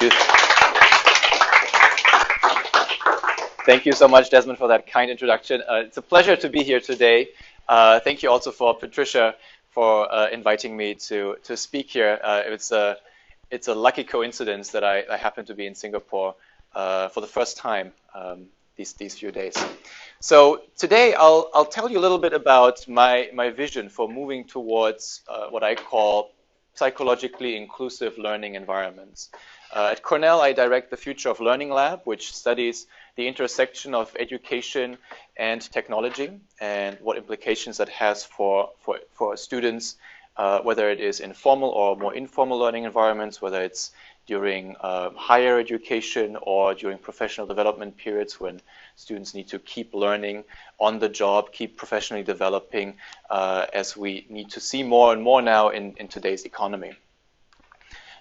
you. Thank you so much, Desmond, for that kind introduction. It's a pleasure to be here today. Thank you also for Patricia for inviting me to speak here. It's a lucky coincidence that I happen to be in Singapore for the first time these few days. So today I'll tell you a little bit about my vision for moving towards what I call psychologically inclusive learning environments. At Cornell, I direct the Future of Learning Lab, which studies the intersection of education and technology and what implications that has for students, whether it is in formal or more informal learning environments, whether it's during higher education or during professional development periods when students need to keep learning on the job, keep professionally developing, as we need to see more and more now in today's economy.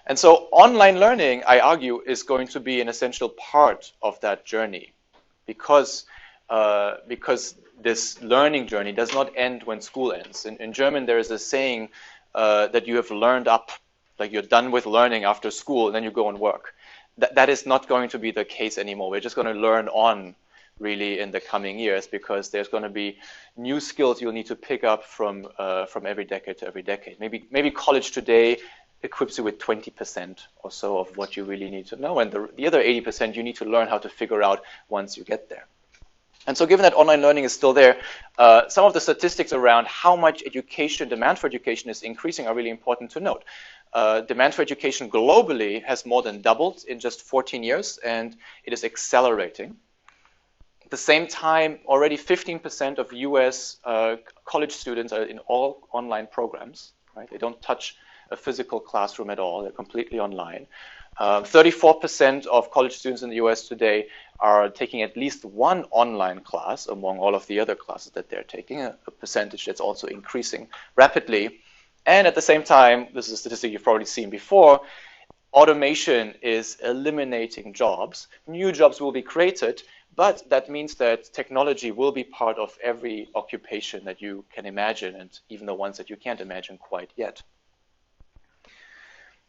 And so online learning, I argue, is going to be an essential part of that journey because this learning journey does not end when school ends. In German, there is a saying that you have learned up, like you're done with learning after school and then you go and work. That is not going to be the case anymore. We're just going to learn on really in the coming years because there's going to be new skills you'll need to pick up from every decade to every decade. Maybe college today equips you with 20% or so of what you really need to know. And the other 80% you need to learn how to figure out once you get there. And so given that online learning is still there, some of the statistics around how much demand for education is increasing are really important to note. Demand for education globally has more than doubled in just 14 years, and it is accelerating. At the same time, already 15% of US college students are in all online programs, right? They don't touch a physical classroom at all. They're completely online. 34% of college students in the US today are taking at least one online class among all of the other classes that they're taking, a percentage that's also increasing rapidly. And at the same time, this is a statistic you've probably seen before, automation is eliminating jobs. New jobs will be created, but that means that technology will be part of every occupation that you can imagine, and even the ones that you can't imagine quite yet.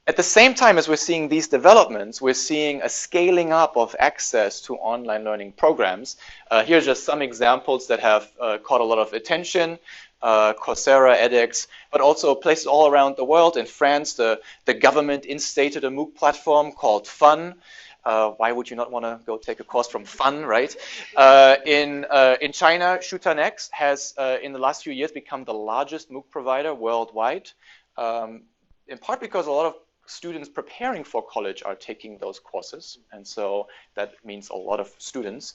At the same time as we're seeing these developments, we're seeing a scaling up of access to online learning programs. Here's just some examples that have caught a lot of attention. Coursera, edX, but also places all around the world. In France, the government instated a MOOC platform called Fun. Why would you not want to go take a course from Fun, right? In China, Shutanext has, in the last few years, become the largest MOOC provider worldwide, in part because a lot of students preparing for college are taking those courses, and so that means a lot of students.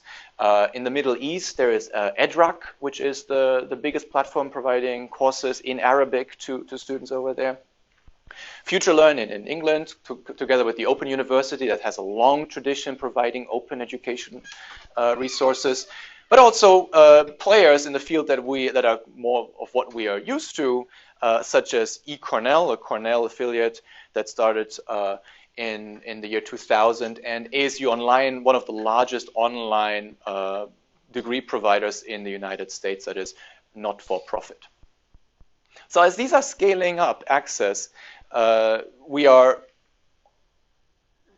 In the Middle East, there is Edrak, which is the biggest platform providing courses in Arabic to students over there. Future Learn in England, together with the Open University, that has a long tradition providing open education resources, but also players in the field that are more of what we are used to, such as Cornell, a Cornell affiliate that started in the year 2000, and ASU Online, one of the largest online degree providers in the United States that is not for profit. So as these are scaling up access, we are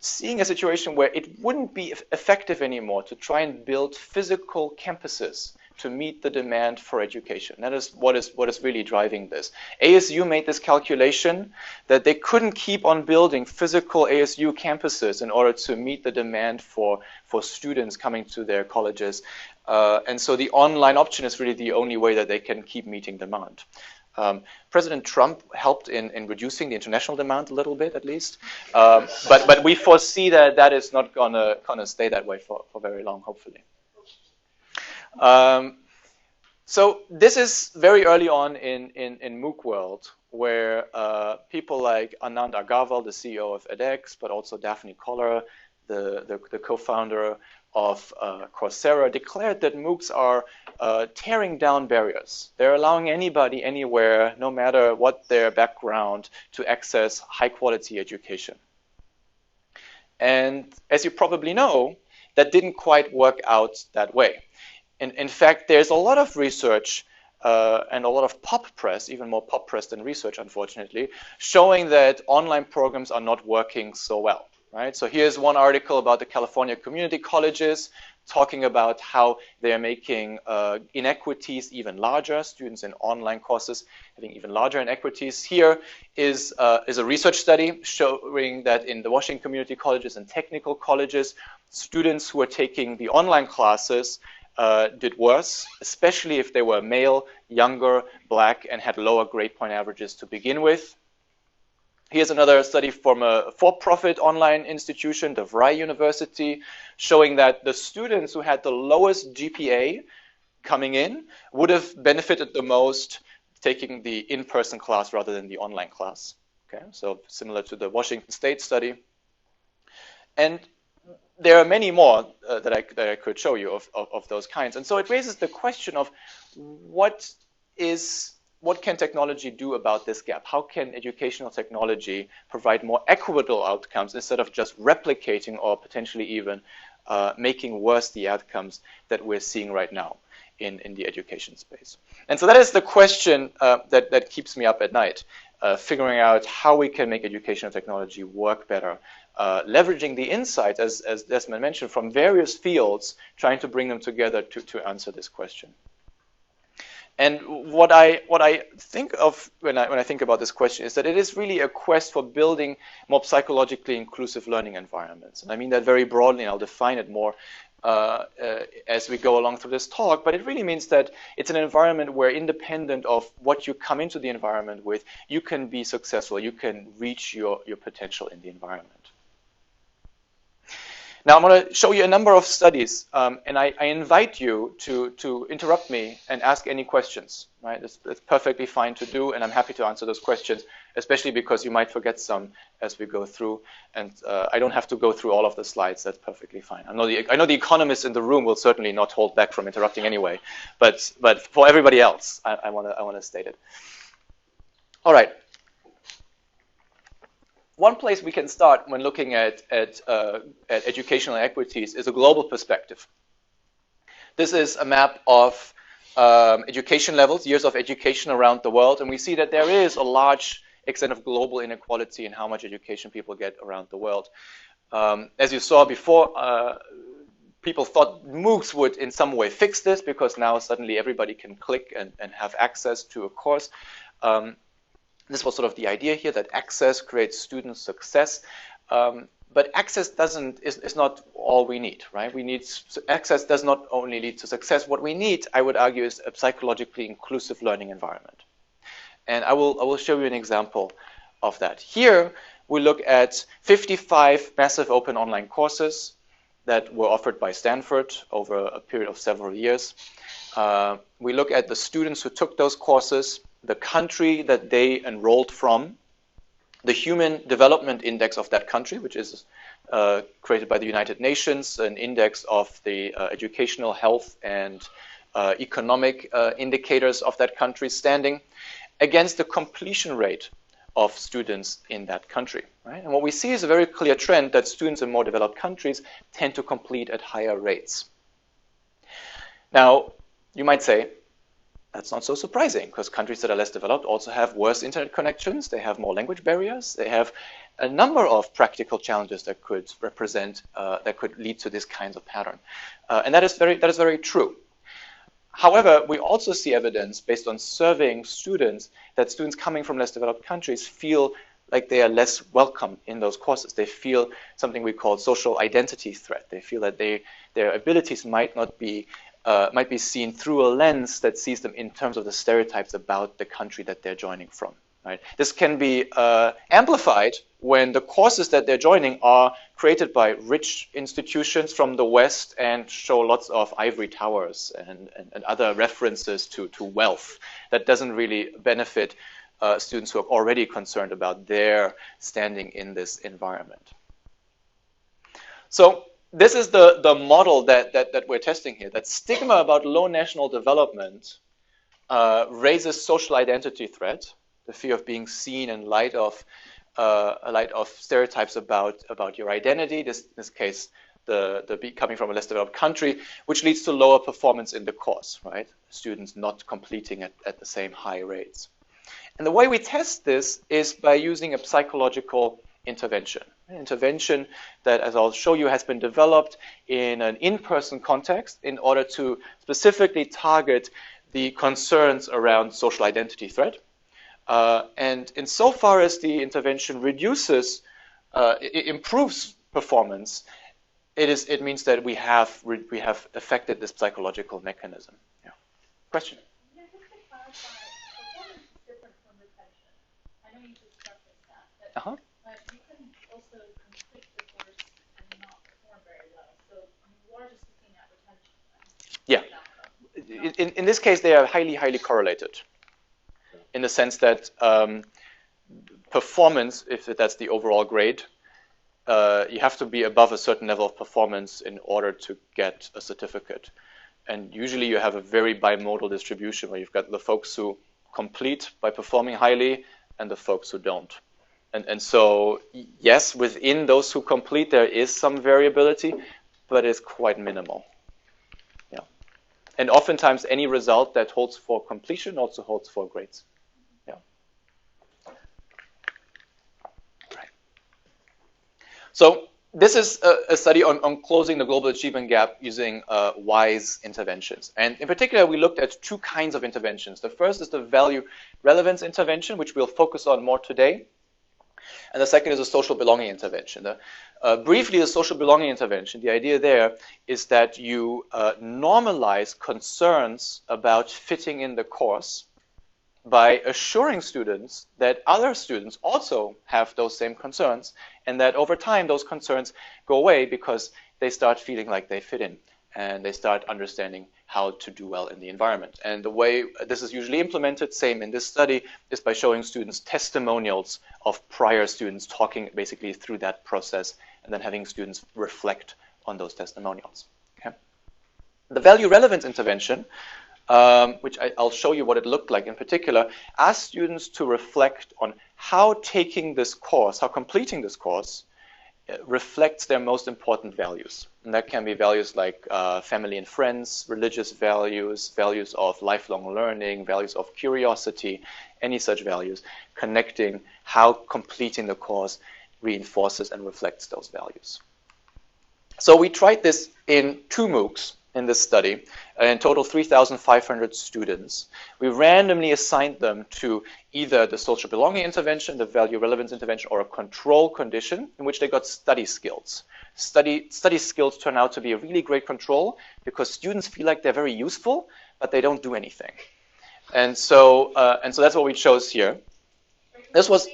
seeing a situation where it wouldn't be effective anymore to try and build physical campuses to meet the demand for education. That is what is really driving this. ASU made this calculation that they couldn't keep on building physical ASU campuses in order to meet the demand for students coming to their colleges. And so the online option is really the only way that they can keep meeting demand. President Trump helped in reducing the international demand a little bit, at least. But we foresee that is not gonna stay that way for very long, hopefully. So this is very early on in MOOC world, where people like Anand Agarwal, the CEO of edX, but also Daphne Koller, the co-founder of Coursera, declared that MOOCs are tearing down barriers. They're allowing anybody, anywhere, no matter what their background, to access high-quality education. And as you probably know, that didn't quite work out that way. In fact, there's a lot of research and a lot of pop press, even more pop press than research, unfortunately, showing that online programs are not working so well. right? So here's one article about the California community colleges talking about how they are making inequities even larger, students in online courses having even larger inequities. Here is a research study showing that in the Washington community colleges and technical colleges, students who are taking the online classes did worse, especially if they were male, younger, black, and had lower grade point averages to begin with. Here's another study from a for-profit online institution, the Rene University, showing that the students who had the lowest GPA coming in would have benefited the most taking the in-person class rather than the online class. Okay, so similar to the Washington State study. And there are many more that I could show you of those kinds. And so it raises the question of what can technology do about this gap? How can educational technology provide more equitable outcomes instead of just replicating or potentially even making worse the outcomes that we're seeing right now in the education space? And so that is the question that keeps me up at night, figuring out how we can make educational technology work better, leveraging the insights, as Desmond mentioned, from various fields, trying to bring them together to answer this question. And what I think of when I think about this question is that it is really a quest for building more psychologically inclusive learning environments. And I mean that very broadly, and I'll define it more as we go along through this talk. But it really means that it's an environment where, independent of what you come into the environment with, you can be successful. You can reach your potential in the environment. Now, I'm going to show you a number of studies, and I invite you to interrupt me and ask any questions. Right? It's perfectly fine to do, and I'm happy to answer those questions, especially because you might forget some as we go through. And I don't have to go through all of the slides. That's perfectly fine. I know the economists in the room will certainly not hold back from interrupting anyway, but for everybody else, I want to state it. All right. One place we can start when looking at educational equities is a global perspective. This is a map of education levels, years of education around the world, and we see that there is a large extent of global inequality in how much education people get around the world. As you saw before, people thought MOOCs would in some way fix this, because now suddenly everybody can click and have access to a course. This was sort of the idea here, that access creates student success. But access is not all we need, right? Access does not only lead to success. What we need, I would argue, is a psychologically inclusive learning environment. And I will show you an example of that. Here, we look at 55 massive open online courses that were offered by Stanford over a period of several years. We look at the students who took those courses, the country that they enrolled from, the Human Development Index of that country, which is created by the United Nations, an index of the educational, health, and economic indicators of that country's standing, against the completion rate of students in that country. Right? And what we see is a very clear trend that students in more developed countries tend to complete at higher rates. Now, you might say, that's not so surprising, because countries that are less developed also have worse internet connections, they have more language barriers, they have a number of practical challenges that could that could lead to this kind of pattern. And that is very true. However, we also see evidence based on surveying students that students coming from less developed countries feel like they are less welcome in those courses. They feel something we call social identity threat. They feel that their abilities might be seen through a lens that sees them in terms of the stereotypes about the country that they're joining from. Right? This can be amplified when the courses that they're joining are created by rich institutions from the West and show lots of ivory towers and other references to wealth that doesn't really benefit students who are already concerned about their standing in this environment. So this is the model that we're testing here, that stigma about low national development raises social identity threat, the fear of being seen in light of stereotypes about your identity, in this case, coming from a less developed country, which leads to lower performance in the course, right? Students not completing at the same high rates. And the way we test this is by using a psychological intervention. Intervention that, as I'll show you, has been developed in an in-person context in order to specifically target the concerns around social identity threat. And insofar as the intervention reduces, it improves performance, it means that we have affected this psychological mechanism. Yeah. Question? Yeah, just to clarify, performance is different from retention. I know you just referenced that, but you can also complete the course and not perform very well. So you are just looking at retention. Yeah. In this case, they are highly correlated, in the sense that performance, if that's the overall grade, you have to be above a certain level of performance in order to get a certificate. And usually you have a very bimodal distribution where you've got the folks who complete by performing highly and the folks who don't. And so, yes, within those who complete, there is some variability, but it's quite minimal. Yeah. And oftentimes, any result that holds for completion also holds for grades. Yeah. Right. So this is a study on closing the global achievement gap using WISE interventions. And in particular, we looked at two kinds of interventions. The first is the value relevance intervention, which we'll focus on more today. And the second is a social belonging intervention. Briefly, the social belonging intervention, the idea there is that you normalize concerns about fitting in the course by assuring students that other students also have those same concerns, and that over time those concerns go away because they start feeling like they fit in and they start understanding how to do well in the environment. And the way this is usually implemented, same in this study, is by showing students testimonials of prior students talking basically through that process and then having students reflect on those testimonials. Okay? The value relevance intervention, which I'll show you what it looked like in particular, ask students to reflect on how taking this course, how completing this course, reflects their most important values. And that can be values like family and friends, religious values, values of lifelong learning, values of curiosity, any such values, connecting how completing the course reinforces and reflects those values. So we tried this in 2 MOOCs in this study, in total 3,500 students. We randomly assigned them to either the social belonging intervention, the value relevance intervention, or a control condition in which they got study skills. Study skills turn out to be a really great control because students feel like they're very useful, but they don't do anything. And so that's what we chose here. This was...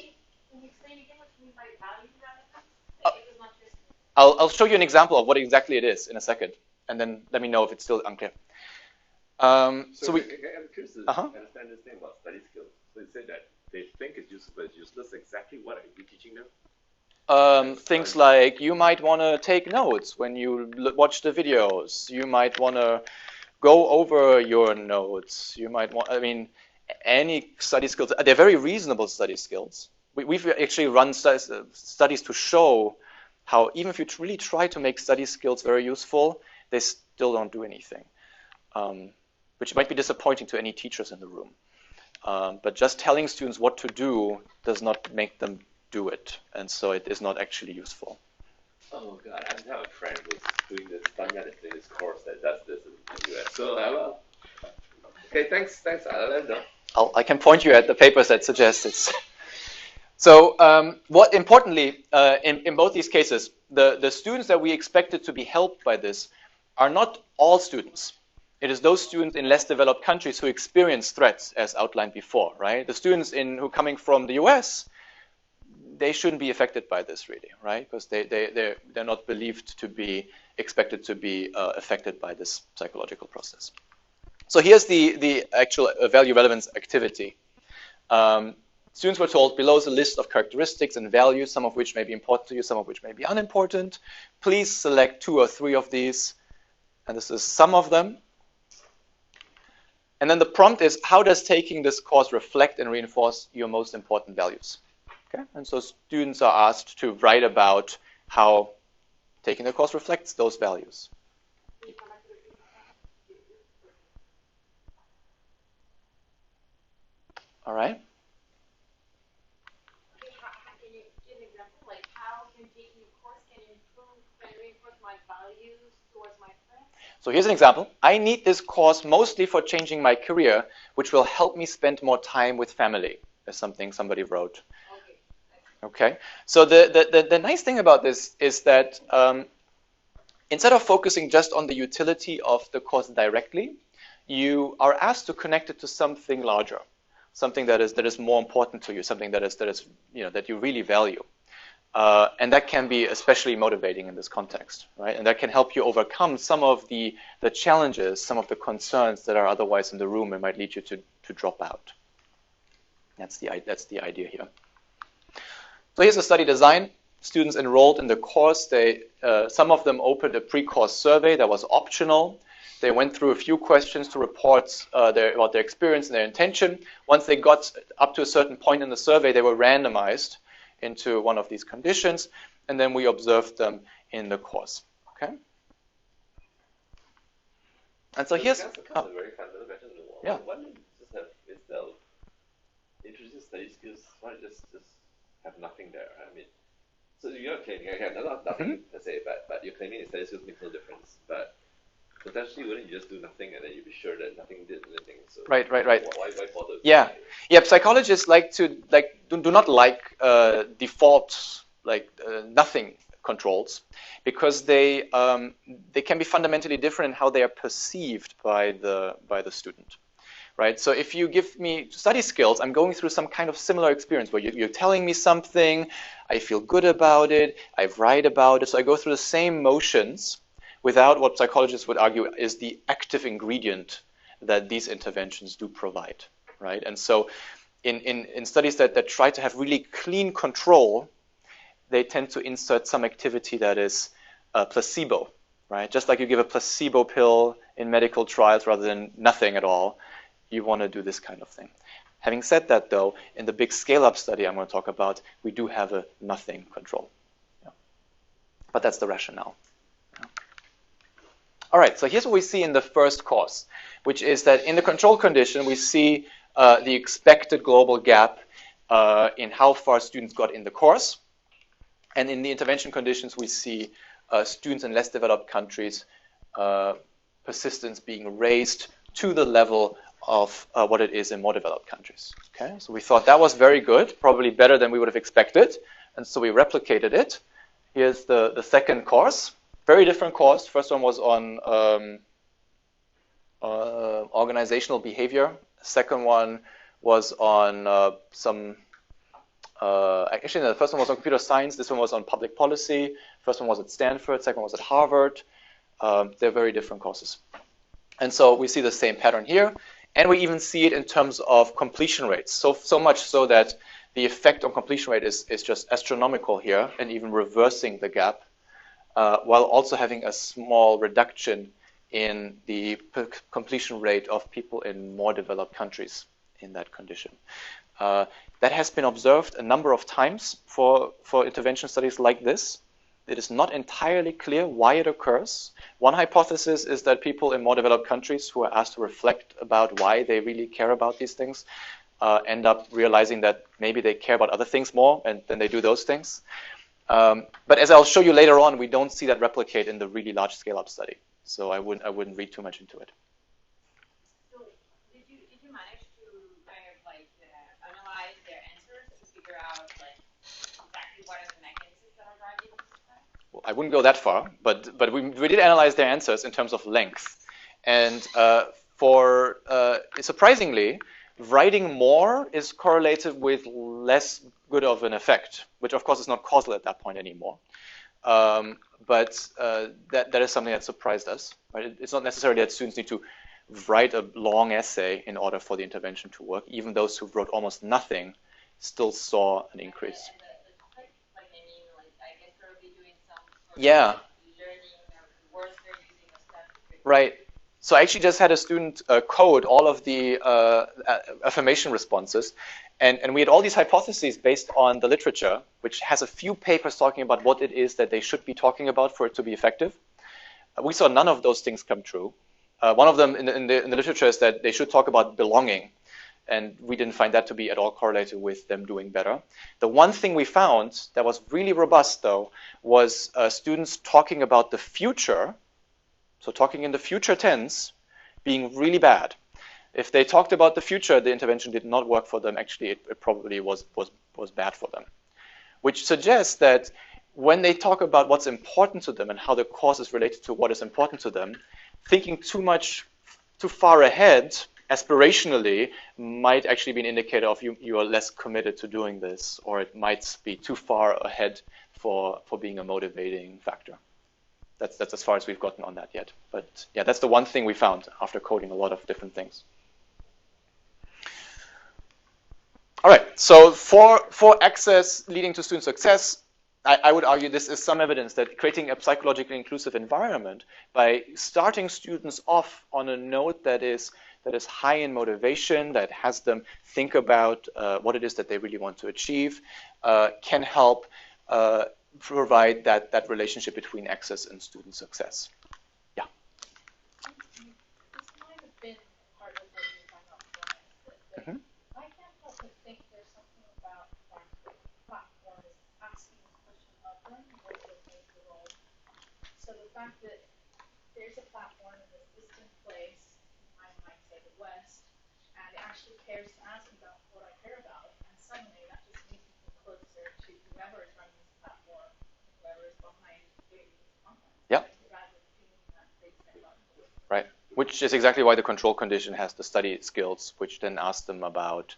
I'll show you an example of what exactly it is in a second, and then let me know if it's still unclear. So I'm curious to understand this thing about study skills. So you said that they think it's useful, but it's useless. Exactly what are you teaching them? Things like you might want to take notes when you watch the videos. You might want to go over your notes. You might want, I mean, any study skills. They're very reasonable study skills. We've actually run studies to show how even if you really try to make study skills very useful, they still don't do anything, which might be disappointing to any teachers in the room. But just telling students what to do does not make them do it, and so it is not actually useful. Oh God, I have a friend who's doing this, doing this course that does this in the US. So okay, thanks. I'll let them know. I can point you at the papers that suggest it. So what importantly, in both these cases, the students that we expected to be helped by this are not all students. It is those students in less developed countries who experience threats, as outlined before, right? The students who are coming from the US, they shouldn't be affected by this really, right? Because they're not believed to be expected to be affected by this psychological process. So here's the actual value relevance activity. Students were told, below is a list of characteristics and values, some of which may be important to you, some of which may be unimportant. Please select 2 or 3 of these, and this is some of them. And then the prompt is, how does taking this course reflect and reinforce your most important values? Okay? And so students are asked to write about how taking the course reflects those values. All right. Can you give an example, like how can taking use towards my plan? So here's an example. I need this course mostly for changing my career, which will help me spend more time with family. That's something somebody wrote. Okay. So the nice thing about this is that instead of focusing just on the utility of the course directly, you are asked to connect it to something larger, something that is more important to you, something that is that you really value. And that can be especially motivating in this context, right? And that can help you overcome some of the challenges, some of the concerns that are otherwise in the room and might lead you to drop out. That's the idea here. So here's the study design. Students enrolled in the course. Some of them opened a pre-course survey that was optional. They went through a few questions to report about their experience and their intention. Once they got up to a certain point in the survey, they were randomized into one of these conditions, and then we observed them in the course. Okay. And so here's a very fundamental question. Yeah. Why don't you just have instead of introducing study skills, why don't you just have nothing there? I mean, so you're claiming again, not nothing per se, but you're claiming that study skills makes no difference. But potentially, wouldn't you just do nothing and then you'd be sure that nothing did anything? So right. Why bother? Yeah. Psychologists do not like default nothing controls, because they can be fundamentally different in how they are perceived by the student. Right. So if you give me study skills, I'm going through some kind of similar experience where you're telling me something, I feel good about it, I write about it, so I go through the same motions without what psychologists would argue is the active ingredient that these interventions do provide, right? And so in studies that try to have really clean control, they tend to insert some activity that is placebo, right? Just like you give a placebo pill in medical trials rather than nothing at all, you want to do this kind of thing. Having said that, though, in the big scale-up study I'm going to talk about, we do have a nothing control. Yeah. But that's the rationale. Yeah. All right, so here's what we see in the first course, which is that in the control condition, we see the expected global gap in how far students got in the course. And in the intervention conditions, we see students in less developed countries, persistence being raised to the level of what it is in more developed countries. Okay, so we thought that was very good, probably better than we would have expected. And so we replicated it. Here's the second course. Very different course. First one was on organizational behavior. Second one was on actually, the first one was on computer science. This one was on public policy. First one was at Stanford. Second one was at Harvard. They're very different courses. And so we see the same pattern here. And we even see it in terms of completion rates. So much so that the effect on completion rate is just astronomical here, and even reversing the gap, while also having a small reduction in the completion rate of people in more developed countries in that condition. That has been observed a number of times for intervention studies like this. It is not entirely clear why it occurs. One hypothesis is that people in more developed countries who are asked to reflect about why they really care about these things end up realizing that maybe they care about other things more, and then they do those things. But as I'll show you later on, we don't see that replicate in the really large scale-up study. So I wouldn't read too much into it. So did you manage to kind of analyze their answers to figure out exactly what are the mechanisms that are driving this? Well, I wouldn't go that far, but we did analyze their answers in terms of length, and surprisingly, writing more is correlated with less good of an effect, which of course is not causal at that point anymore. But that is something that surprised us. Right? It's not necessarily that students need to write a long essay in order for the intervention to work. Even those who wrote almost nothing still saw an increase. Yeah. Right. So I actually just had a student code all of the affirmation responses. And we had all these hypotheses based on the literature, which has a few papers talking about what it is that they should be talking about for it to be effective. We saw none of those things come true. One of them in the literature is that they should talk about belonging. And we didn't find that to be at all correlated with them doing better. The one thing we found that was really robust, though, was students talking about the future so talking in the future tense, being really bad. If they talked about the future, the intervention did not work for them. Actually, it probably was bad for them, which suggests that when they talk about what's important to them and how the course is related to what is important to them, thinking too far ahead, aspirationally, might actually be an indicator of you are less committed to doing this, or it might be too far ahead for being a motivating factor. That's as far as we've gotten on that yet. But yeah, that's the one thing we found after coding a lot of different things. All right, so for access leading to student success, I would argue this is some evidence that creating a psychologically inclusive environment by starting students off on a note that is high in motivation, that has them think about what it is that they really want to achieve, can help provide that relationship between access and student success. Yeah. This might have been part of what you found out from I can't help but think there's something about the fact that the platform is asking this question of them more than the role. So the fact that there's a platform in this distant place, I might say the West, and it actually cares to ask me about what I care about, and suddenly that just makes me feel closer to whoever is running this platform, whoever is behind creating this content. Yeah. Rather than feeling that they care about it. Right. Which is exactly why the control condition has the study skills, which then asks them about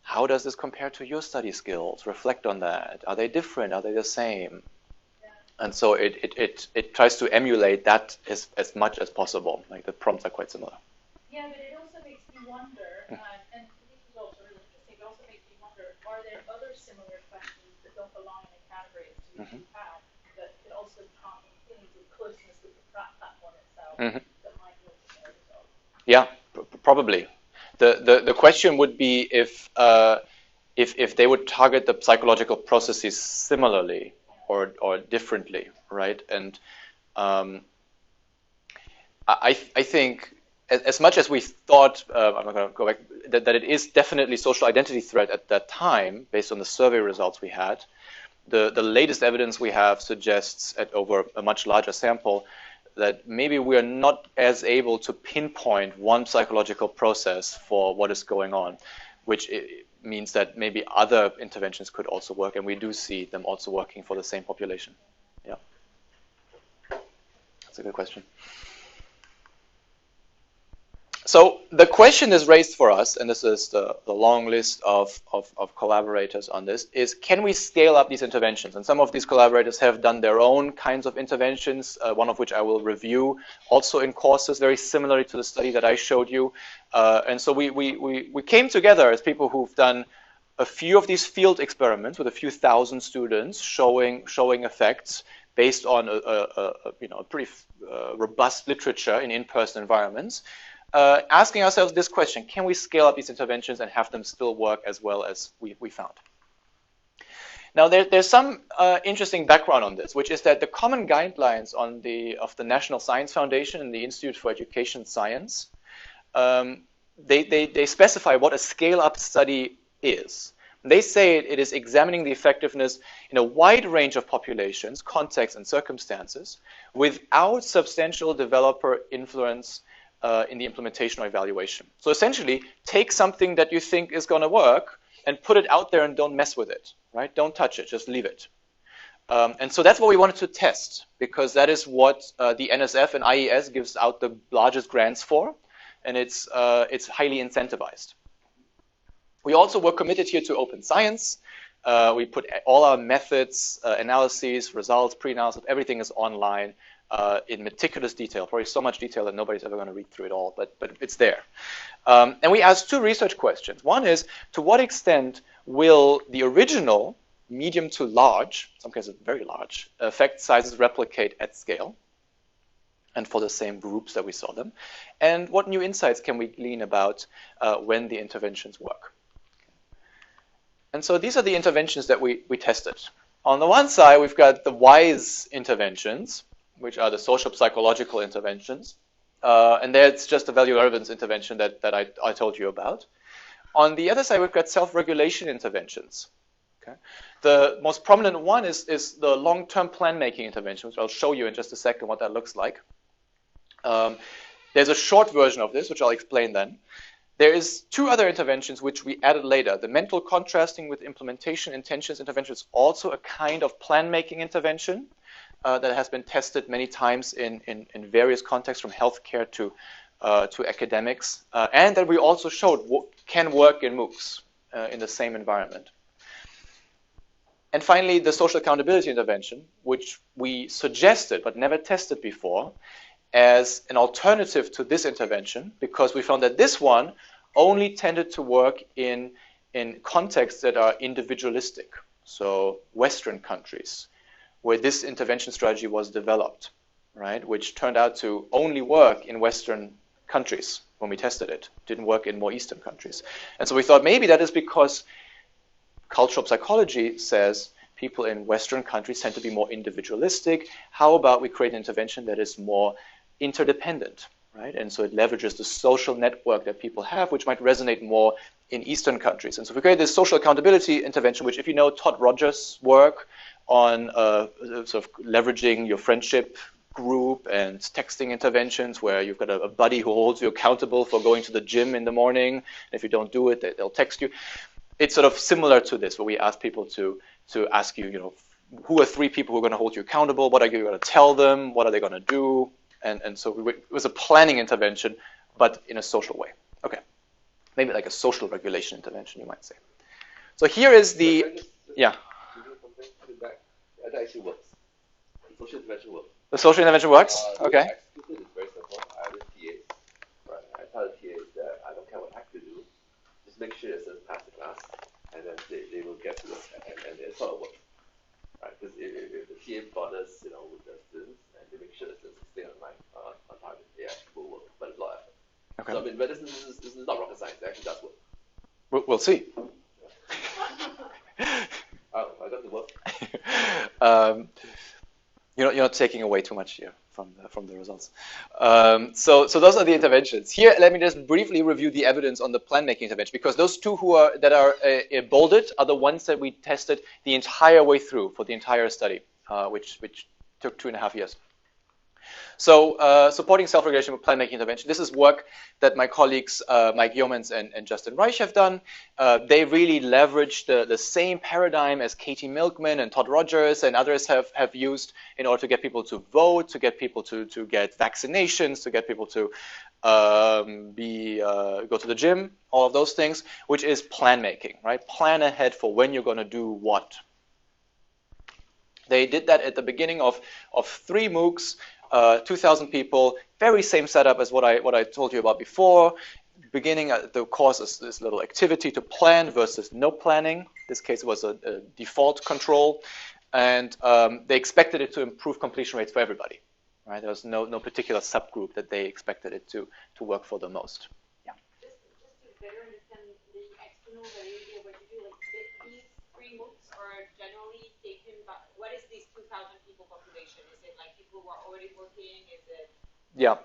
how does this compare to your study skills? Reflect on that. Are they different? Are they the same? And so it tries to emulate that as much as possible. Like the prompts are quite similar. Yeah, but it also makes me wonder, and these results are really interesting, it also makes me wonder, are there other similar questions that don't belong in a category as to which you have, that could also prompt things with closeness with the platform itself that might yield similar results? Yeah, probably. The question would be if they would target the psychological processes similarly or differently, right? And I think as much as we thought, I'm not going to go back, that it is definitely social identity threat at that time, based on the survey results we had, the latest evidence we have suggests over a much larger sample that maybe we are not as able to pinpoint one psychological process for what is going on, which means that maybe other interventions could also work, and we do see them also working for the same population. Yeah. That's a good question. So the question is raised for us, and this is the long list of collaborators on this, is can we scale up these interventions? And some of these collaborators have done their own kinds of interventions, one of which I will review, also in courses very similarly to the study that I showed you. And so we came together as people who've done a few of these field experiments with a few thousand students showing effects based on a pretty robust literature in in-person environments. Asking ourselves this question: can we scale up these interventions and have them still work as well as we found? Now, there's some interesting background on this, which is that the common guidelines of the National Science Foundation and the Institute for Education Science, they specify what a scale-up study is. They say it is examining the effectiveness in a wide range of populations, contexts, and circumstances without substantial developer influence in the implementation or evaluation. So essentially, take something that you think is going to work and put it out there and don't mess with it, right? Don't touch it, just leave it. And so that's what we wanted to test, because that is what the NSF and IES gives out the largest grants for, and it's highly incentivized. We also were committed here to open science. We put all our methods, analyses, results, pre-analysis, everything is online. In meticulous detail, probably so much detail that nobody's ever going to read through it all, but it's there. And we asked two research questions. One is, to what extent will the original medium to large, in some cases very large, effect sizes replicate at scale, and for the same groups that we saw them? And what new insights can we glean about when the interventions work? And so these are the interventions that we tested. On the one side, we've got the WISE interventions, which are the social psychological interventions. And that's just the value relevance intervention that I told you about. On the other side, we've got self-regulation interventions. Okay? The most prominent one is the long-term plan making intervention, which I'll show you in just a second what that looks like. There's a short version of this, which I'll explain then. There is two other interventions which we added later. The mental contrasting with implementation intentions intervention is also a kind of plan-making intervention that has been tested many times in various contexts, from healthcare to academics, and that we also showed can work in MOOCs in the same environment. And finally, the social accountability intervention, which we suggested but never tested before, as an alternative to this intervention, because we found that this one only tended to work in contexts that are individualistic, so Western countries, where this intervention strategy was developed, right, which turned out to only work in Western countries when we tested it. Didn't work in more Eastern countries. And so we thought maybe that is because cultural psychology says people in Western countries tend to be more individualistic. How about we create an intervention that is more interdependent, right? And so it leverages the social network that people have, which might resonate more in Eastern countries. And so we created this social accountability intervention, which, if you know Todd Rogers' work on sort of leveraging your friendship group and texting interventions, where you've got a buddy who holds you accountable for going to the gym in the morning. And if you don't do it, they'll text you. It's sort of similar to this, where we ask people to ask you, who are 3 people who are going to hold you accountable? What are you going to tell them? What are they going to do? And so it was a planning intervention, but in a social way. Okay, maybe like a social regulation intervention, you might say. So here is the, yeah. That actually works. The social intervention works. The social intervention works? Okay. Executed is very simple. I have a TA. Right. I tell the TAs that I don't care what I have to do. Just make sure it says pass the class, and then they will get to it, and it sort of works. Right. Because if the TA bothers, with the students, and they make sure that the stay online on target, yeah, it will work. But it's a lot of effort. Okay. So I mean, but this is not rocket science. It actually does work. We'll see. Oh, I got the work. You're not taking away too much here from the results. So those are the interventions. Here, let me just briefly review the evidence on the plan-making intervention, because those two that are bolded are the ones that we tested the entire way through for the entire study, which took 2.5 years. So supporting self-regulation with plan-making intervention. This is work that my colleagues Mike Yeomans and Justin Reich have done. They really leveraged the same paradigm as Katie Milkman and Todd Rogers and others have used in order to get people to vote, to get people to get vaccinations, to get people to go to the gym, all of those things, which is plan-making, right? Plan ahead for when you're going to do what. They did that at the beginning of 3 MOOCs. 2,000 people, very same setup as what I told you about before. Beginning the course is this little activity to plan versus no planning. In this case, it was a default control, and they expected it to improve completion rates for everybody. Right? There was no particular subgroup that they expected it to work for the most. Yeah. Just to better understand the external validity of what you do, like these 3 MOOCs are generally taken by, what is this 2,000 people population? Is it like people who are already working? Is it? Yeah,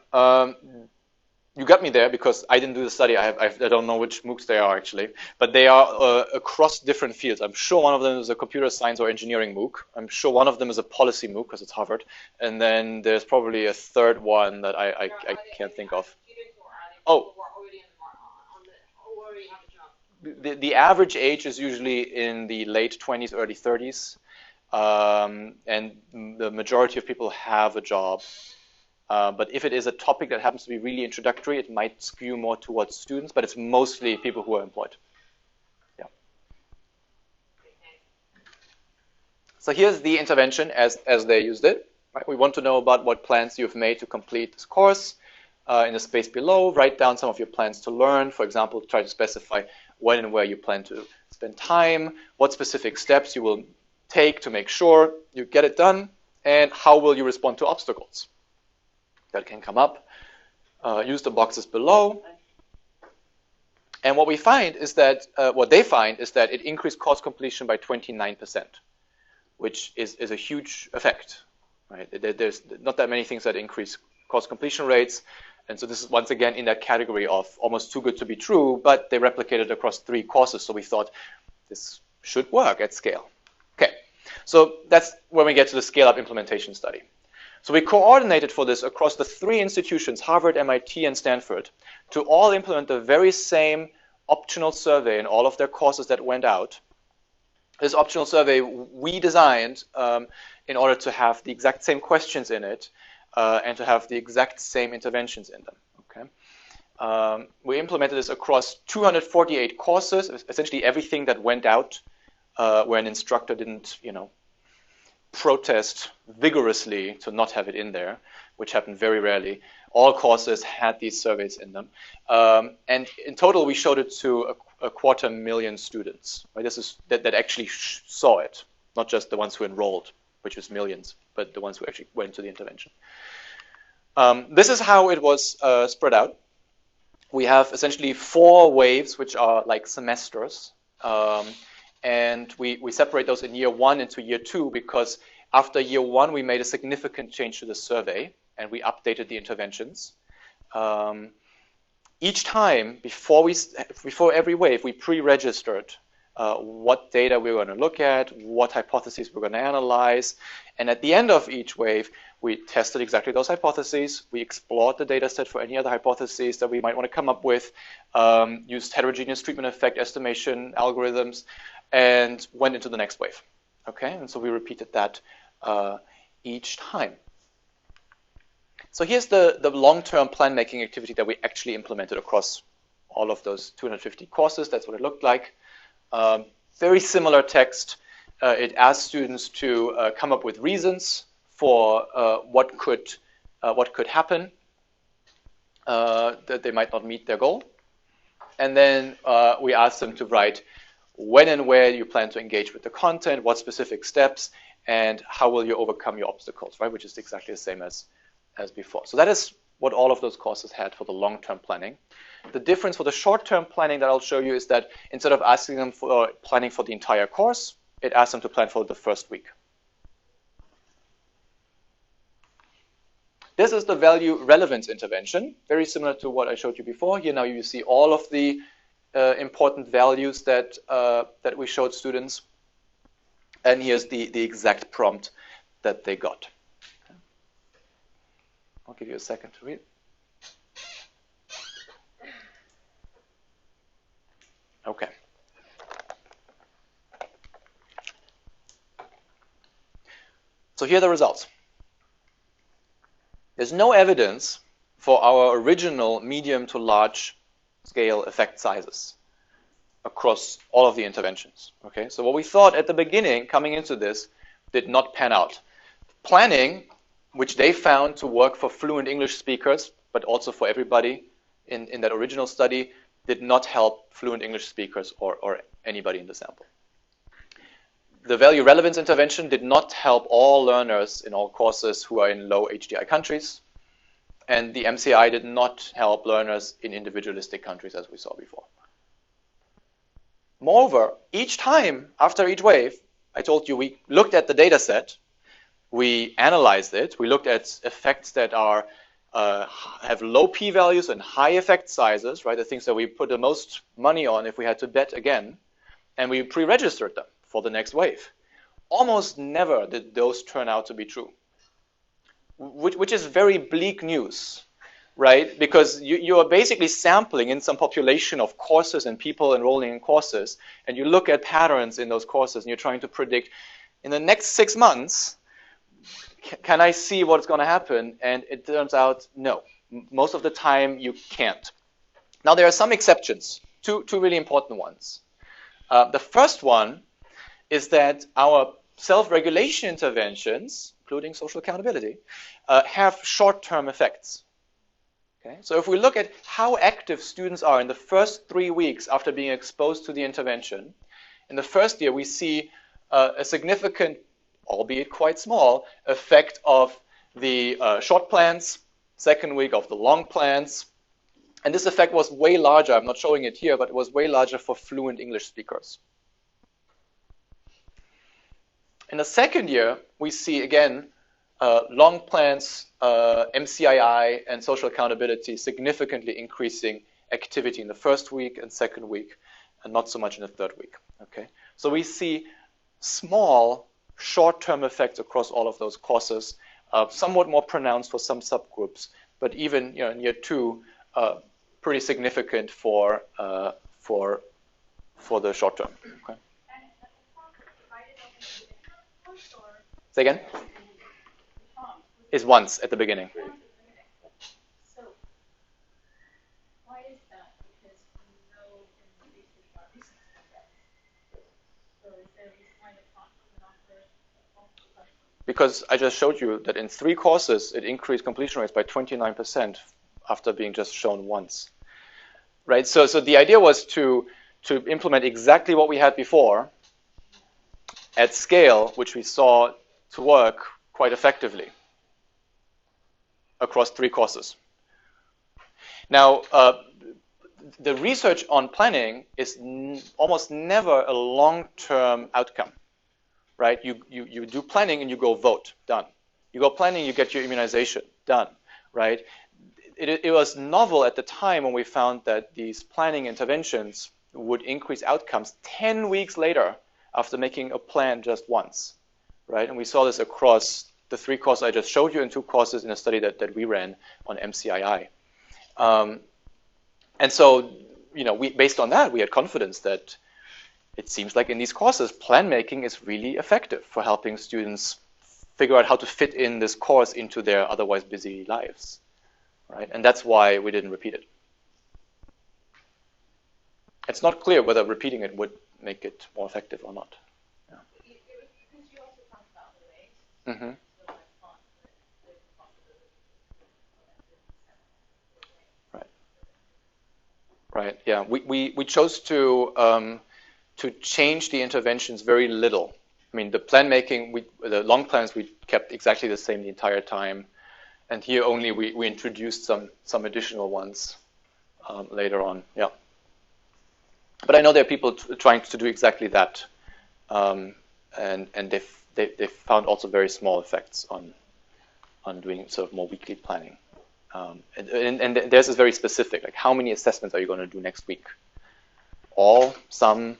you got me there because I didn't do the study. I don't know which MOOCs they are actually, but they are across different fields. I'm sure one of them is a computer science or engineering MOOC. I'm sure one of them is a policy MOOC because it's Harvard, and then there's probably a third one that I can't think of. Oh. The average age is usually in the late 20s, early 30s, and the majority of people have a job. But if it is a topic that happens to be really introductory, it might skew more towards students, but it's mostly people who are employed. Yeah. So here's the intervention as they used it. Right? We want to know about what plans you've made to complete this course. In the space below, write down some of your plans to learn. For example, try to specify when and where you plan to spend time, what specific steps you will take to make sure you get it done, and how will you respond to obstacles that can come up. Use the boxes below. And what we find is that, what they find is that it increased course completion by 29%, which is a huge effect. Right? There's not that many things that increase course completion rates. And so this is once again in that category of almost too good to be true, but they replicated across 3 courses. So we thought this should work at scale. Okay, so that's when we get to the scale-up implementation study. So we coordinated for this across the 3 institutions, Harvard, MIT, and Stanford, to all implement the very same optional survey in all of their courses that went out. This optional survey we designed in order to have the exact same questions in it and to have the exact same interventions in them. Okay. We implemented this across 248 courses, essentially everything that went out where an instructor didn't, protest vigorously to not have it in there, which happened very rarely. All courses had these surveys in them. And in total, we showed it to a 250,000 students. Right? This is that actually saw it, not just the ones who enrolled, which was millions, but the ones who actually went to the intervention. This is how it was spread out. We have essentially 4 waves, which are like semesters. And we separate those in year 1 into year 2 because after year 1, we made a significant change to the survey and we updated the interventions. Each time, before every wave, we pre-registered what data we were going to look at, what hypotheses we're going to analyze. And at the end of each wave, we tested exactly those hypotheses. We explored the data set for any other hypotheses that we might want to come up with, used heterogeneous treatment effect estimation algorithms, and went into the next wave. Okay, and so we repeated that each time. So here's the long-term plan making activity that we actually implemented across all of those 250 courses. That's what it looked like. Very similar text. It asked students to come up with reasons for what could happen that they might not meet their goal. And then we asked them to write when and where you plan to engage with the content, what specific steps, and how will you overcome your obstacles, right? Which is exactly the same as before. So that is what all of those courses had for the long-term planning. The difference for the short-term planning that I'll show you is that instead of asking them for planning for the entire course, it asks them to plan for the first week. This is the value relevance intervention, very similar to what I showed you before. Here now you see all of the important values that we showed students. And here's the exact prompt that they got. I'll give you a second to read. Okay. So here are the results. There's no evidence for our original medium to large scale effect sizes across all of the interventions. Okay, so what we thought at the beginning coming into this did not pan out. Planning, which they found to work for fluent English speakers, but also for everybody in that original study, did not help fluent English speakers or anybody in the sample. The value relevance intervention did not help all learners in all courses who are in low HDI countries. And the MCI did not help learners in individualistic countries as we saw before. Moreover, each time after each wave, I told you we looked at the data set, we analyzed it, we looked at effects that are have low p-values and high effect sizes, right? The things that we put the most money on if we had to bet again, and we pre-registered them for the next wave. Almost never did those turn out to be true, which is very bleak news, right? Because you are basically sampling in some population of courses and people enrolling in courses, and you look at patterns in those courses, and you're trying to predict, in the next 6 months, can I see what's going to happen? And it turns out, no. Most of the time, you can't. Now, there are some exceptions, two really important ones. The first one is that our self-regulation interventions, including social accountability, have short-term effects. Okay? So if we look at how active students are in the first 3 weeks after being exposed to the intervention, in the first year we see a significant, albeit quite small, effect of the short plans, second week of the long plans. And this effect was way larger. I'm not showing it here, but it was way larger for fluent English speakers. In the second year, we see, again, long plans, MCII, and social accountability significantly increasing activity in the first week and second week, and not so much in the third week. Okay, so we see small, short-term effects across all of those courses, somewhat more pronounced for some subgroups, but even in year 2, pretty significant for the short term. Okay. Say again? Is once at the beginning. So, why is that? Because we know in the research about recent effects. So is there a reason why the cost is not there? Because I just showed you that in 3 courses, it increased completion rates by 29% after being just shown once. Right? So the idea was to implement exactly what we had before at scale, which we saw to work quite effectively across 3 courses. Now, the research on planning is almost never a long-term outcome, right? You do planning and you go vote, done. You go planning, you get your immunization, done, right? It was novel at the time when we found that these planning interventions would increase outcomes 10 weeks later after making a plan just once, right? And we saw this across the 3 courses I just showed you and 2 courses in a study that we ran on MCII. And so, based on that, we had confidence that it seems like in these courses, plan making is really effective for helping students figure out how to fit in this course into their otherwise busy lives, right? And that's why we didn't repeat it. It's not clear whether repeating it would make it more effective or not. Yeah. Because you also talked about the rate. Mm-hmm. Right. Yeah. We chose to change the interventions very little. I mean, the plan making, the long plans, we kept exactly the same the entire time, and here only we introduced some additional ones later on. Yeah. But I know there are people trying to do exactly that, and they found also very small effects on doing sort of more weekly planning. And theirs is very specific, like how many assessments are you going to do next week? All, some,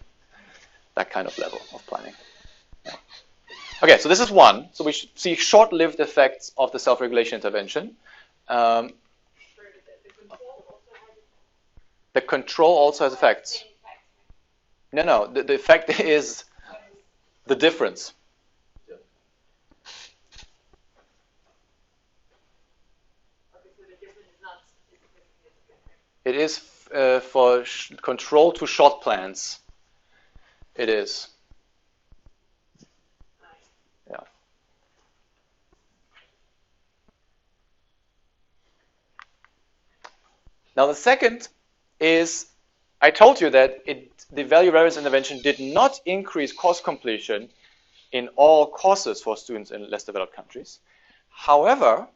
that kind of level of planning. Yeah. Okay, so this is one. So we should see short-lived effects of the self-regulation intervention. The control also has effects. No, the effect is the difference. It is for control to short plans. It is. Yeah. Now the second is, I told you that the value relevance intervention did not increase course completion in all courses for students in less developed countries. However,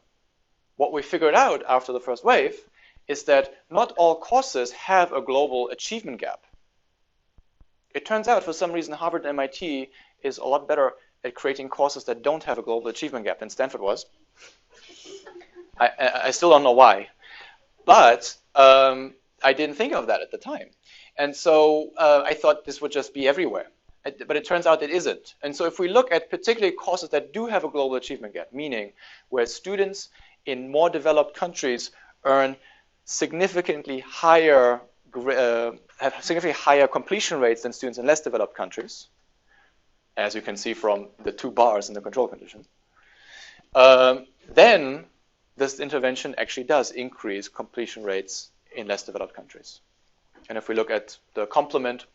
what we figured out after the first wave is that not all courses have a global achievement gap. It turns out, for some reason, Harvard and MIT is a lot better at creating courses that don't have a global achievement gap than Stanford was. I still don't know why. But I didn't think of that at the time. And so I thought this would just be everywhere. But it turns out it isn't. And so if we look at particularly courses that do have a global achievement gap, meaning where students in more developed countries earn significantly higher have significantly higher completion rates than students in less developed countries, as you can see from the 2 bars in the control condition, then this intervention actually does increase completion rates in less developed countries. And if we look at the complement,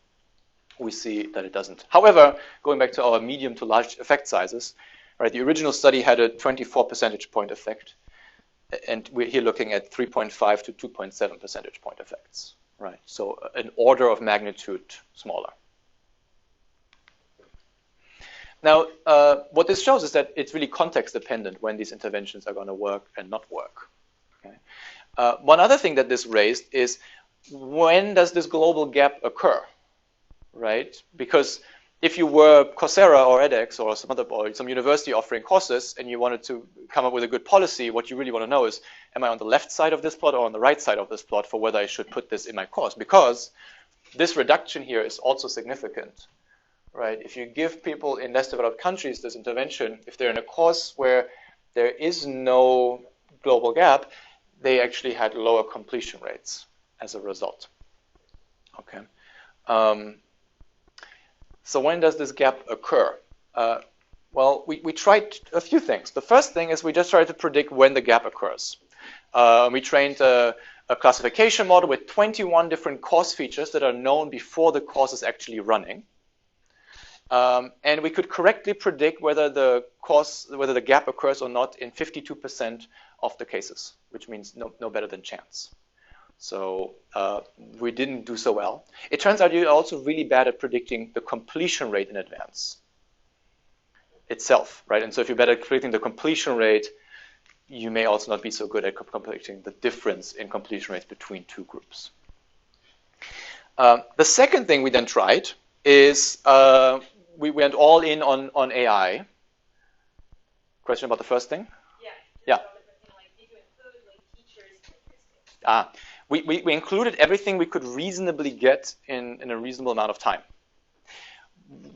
we see that it doesn't. However, going back to our medium to large effect sizes, right, the original study had a 24 percentage point effect. And we're here looking at 3.5 to 2.7 percentage point effects, right? So an order of magnitude smaller. Now, what this shows is that it's really context dependent when these interventions are going to work and not work. Okay? One other thing that this raised is, when does this global gap occur, right? Because if you were Coursera or edX or some university offering courses and you wanted to come up with a good policy, what you really want to know is, am I on the left side of this plot or on the right side of this plot for whether I should put this in my course? Because this reduction here is also significant, right? If you give people in less developed countries this intervention, if they're in a course where there is no global gap, they actually had lower completion rates as a result. Okay. So when does this gap occur? Well, we tried a few things. The first thing is we just tried to predict when the gap occurs. We trained a classification model with 21 different course features that are known before the course is actually running. And we could correctly predict whether the gap occurs or not in 52% of the cases, which means no better than chance. So we didn't do so well. It turns out you're also really bad at predicting the completion rate in advance itself, right? And so if you're bad at predicting the completion rate, you may also not be so good at predicting the difference in completion rates between two groups. The second thing we then tried is we went all in on AI. Question about the first thing? Yeah. We included everything we could reasonably get in a reasonable amount of time,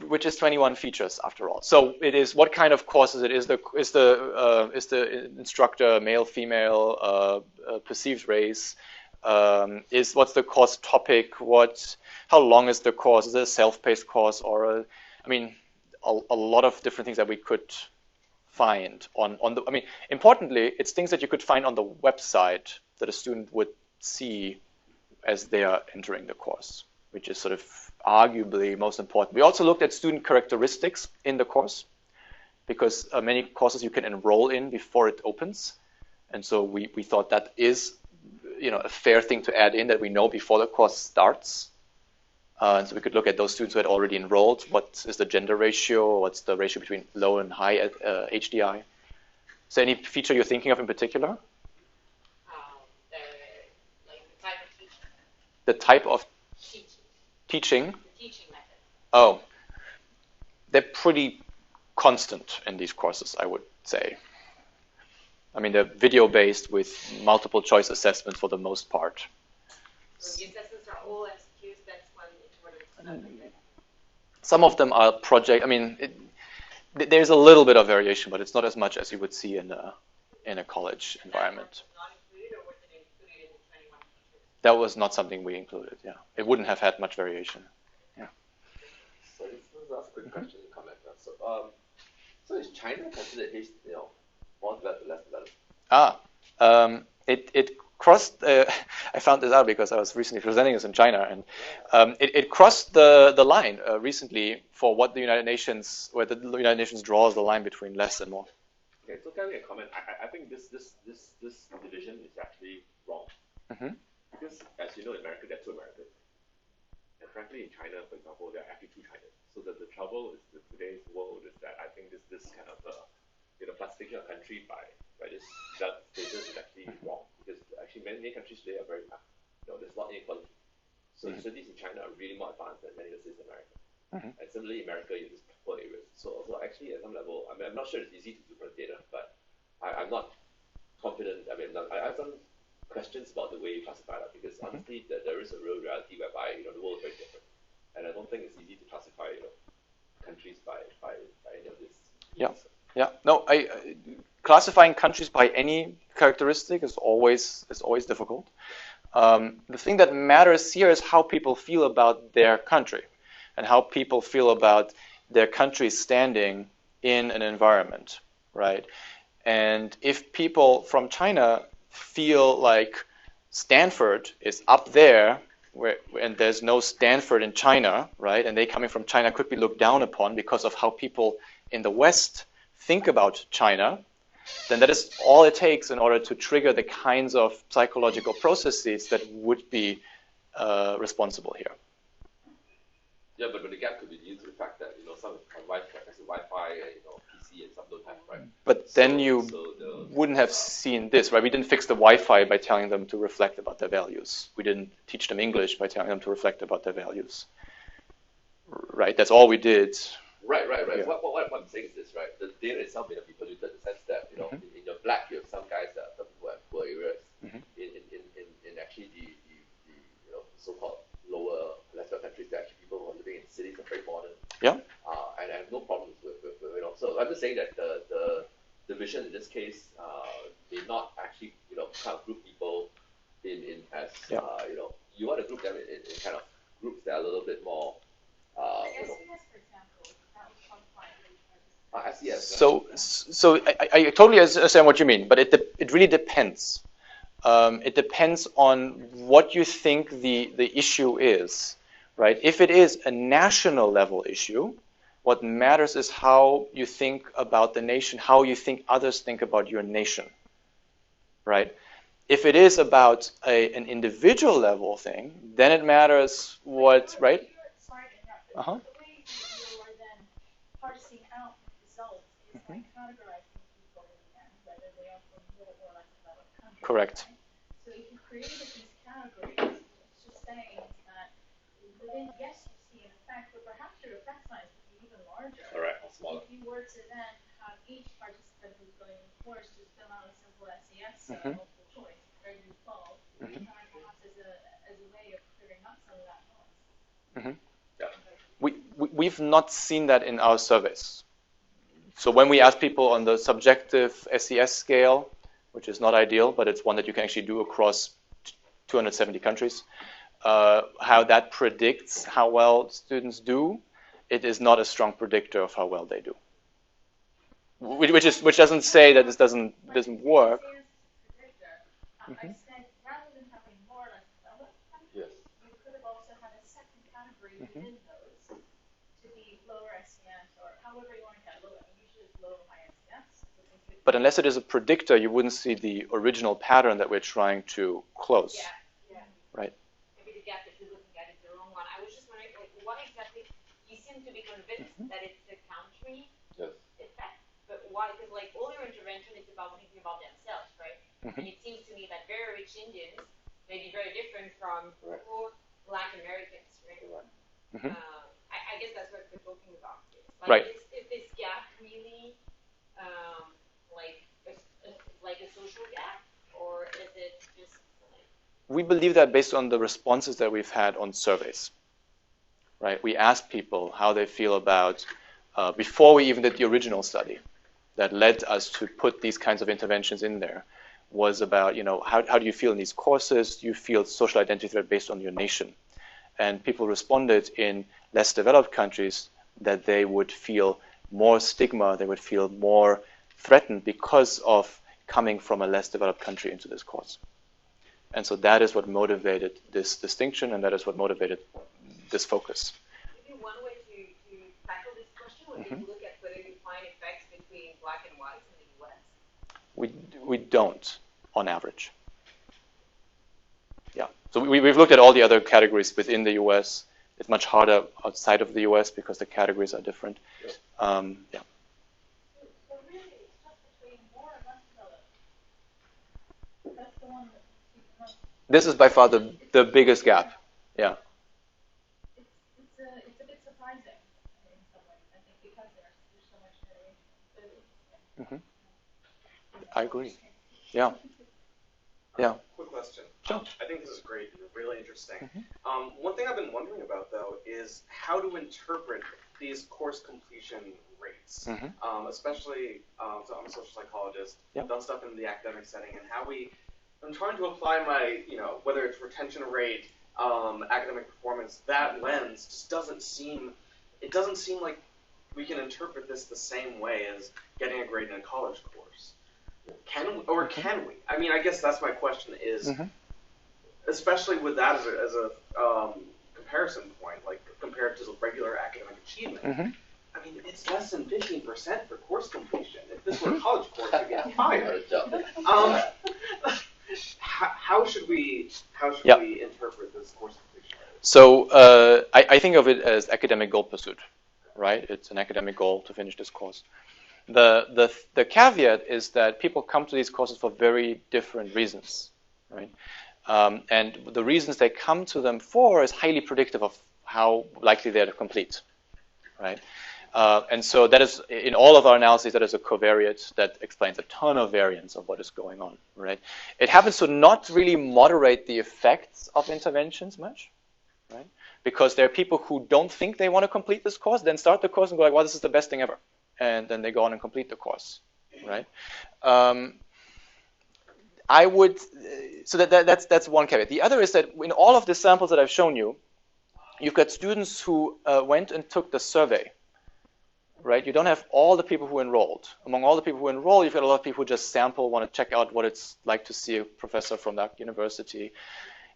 which is 21 features after all. So it is what kind of courses it is. Is the instructor male, female, perceived race? What's the course topic? How long is the course? Is it a self-paced course or a lot of different things that we could find on the. Importantly, it's things that you could find on the website that a student would see as they are entering the course, which is sort of arguably most important. We also looked at student characteristics in the course because many courses you can enroll in before it opens. And so we thought that is a fair thing to add in that we know before the course starts. And so we could look at those students who had already enrolled. What is the gender ratio? What's the ratio between low and high HDI? Is there any feature you're thinking of in particular? The type of teaching? The teaching method. Oh, they're pretty constant in these courses, I would say. They're video-based with multiple choice assessments for the most part. So the assessments are all MCQs, that's one important stuff. Some of them are project. There's a little bit of variation, but it's not as much as you would see in a college environment. That was not something we included, yeah. It wouldn't have had much variation, yeah. So let's ask a quick question to comment. So is China considered more developed or less developed? It crossed, I found this out because I was recently presenting this in China, and it crossed the line recently for what the United Nations, where the United Nations draws the line between less and more. Okay, so can I make a comment? I think this division is actually wrong. Mm-hmm. Because, as you know, in America, there are two Americas. And frankly, in China, for example, there are actually two Chinas. So the trouble is with today's world is that I think this kind of classification of country by this status is actually wrong. Because actually many countries today are very, there's not inequality. So studies in China are really more advanced than many of the cities in America. Mm-hmm. And similarly, in America, you have these poor areas. So actually, at some level, I'm not sure it's easy to do from the data, but I'm not confident. I have some questions about the way you classify that, because honestly, there is a real reality whereby the world is very different, and I don't think it's easy to classify countries by any of this. Yeah. No, classifying countries by any characteristic is always difficult. The thing that matters here is how people feel about their country, and how people feel about their country's standing in an environment, right? And if people from China feel like Stanford is up there, and there's no Stanford in China, right? And they coming from China could be looked down upon because of how people in the West think about China, then that is all it takes in order to trigger the kinds of psychological processes that would be responsible here. Yeah, but the gap could be due to the fact that some have Wi-Fi and PC and some don't have, right? But then you wouldn't have seen this, right? We didn't fix the Wi-Fi by telling them to reflect about their values. We didn't teach them English by telling them to reflect about their values. Right? That's all we did. Right. Yeah. What I'm saying is this, right? The data itself may not be polluted in the sense that in your black you have some guys that are who have poor areas. Mm-hmm. In actually the so-called lower lesser countries, there are actually people who are living in cities and very modern. Yeah. And I have no problems with so I'm just saying that the intervention in this case did not actually, kind of group people in as, you want to group them in kind of groups that are a little bit more, SES, for example, that was qualified for each participant. So I totally understand what you mean, but it really depends. It depends on what you think the issue is, right? If it is a national level issue, what matters is how you think about the nation, how you think others think about your nation, right? If it is about an individual level thing, then it matters what, right? Sorry to interrupt, Uh-huh. but the way you are then parsing out results is by categorizing people in the end, whether they are from more or less developed countries. Correct. Right? So if you created these categories, it's just saying that within, yes, you see an effect, but perhaps your effect size would be even larger. all right, or smaller. If you were to then have each participant who's going in the course just fill out a simple SES multiple choice, where you fall, perhaps as a way of clearing up some of that noise. We've not seen that in our surveys. So when we ask people on the subjective SES scale, which is not ideal, but it's one that you can actually do across 270 countries, how that predicts how well students do, it is not a strong predictor of how well they do. Which doesn't say that this doesn't work. I said rather than having more or less developed countries, you could have also had a second category within those to be lower SES or however you want to get low. I mean, usually it's low or high SES. But unless it is a predictor, you wouldn't see the original pattern that we're trying to close. Yeah. Right. Maybe the gap that you're looking at is the wrong one. I was just wondering, what exactly, you seem to be convinced that it's the country effect, but why? Because all your intervention is about thinking about themselves, right? And it seems to me that very rich Indians may be very different from poor Black Americans, right? I guess that's what we're talking about. Right. Is this gap really like a social gap, or is it just We believe that based on the responses that we've had on surveys, right? We asked people how they feel about, before we even did the original study that led us to put these kinds of interventions in there, was about, how do you feel in these courses? Do you feel social identity threat based on your nation? And people responded in less developed countries that they would feel more stigma, they would feel more threatened because of coming from a less developed country into this course. And so that is what motivated this distinction, and that is what motivated this focus. Maybe one way to tackle this question would be to look at whether you find effects between Black and whites in the US. We don't, on average. Yeah. So we've looked at all the other categories within the US. It's much harder outside of the US because the categories are different. Yeah. So really, it's just between more and less developed. That's the one that seems most. This is by far the biggest gap. Yeah. It's a bit surprising in some ways, I think, because there's so much variation. I agree. Yeah. Yeah. Quick question. Sure. I think this is great and really interesting. One thing I've been wondering about, though, is how to interpret these course completion rates, especially, so I'm a social psychologist, done stuff in the academic setting, and I'm trying to apply my, whether it's retention rate, academic performance, that lens just doesn't seem like we can interpret this the same way as getting a grade in a college course. Can we? I mean, I guess that's my question is, especially with that as a comparison point, like compared to the regular academic achievement. I mean, it's less than 15% for course completion. If this were a college course, it'd get higher. How should we interpret this course completion rate? So I think of it as academic goal pursuit, right? It's an academic goal to finish this course. The caveat is that people come to these courses for very different reasons, right? And the reasons they come to them for is highly predictive of how likely they are to complete, right? And so that is, in all of our analyses, that is a covariate that explains a ton of variance of what is going on, right? It happens to not really moderate the effects of interventions much, right? Because there are people who don't think they want to complete this course, then start the course and go like, well, this is the best thing ever. And then they go on and complete the course, right? I would, so that's one caveat. The other is that in all of the samples that I've shown you, you've got students who went and took the survey, right? You don't have all the people who enrolled. Among all the people who enroll, you've got a lot of people who just sample, want to check out what it's like to see a professor from that university.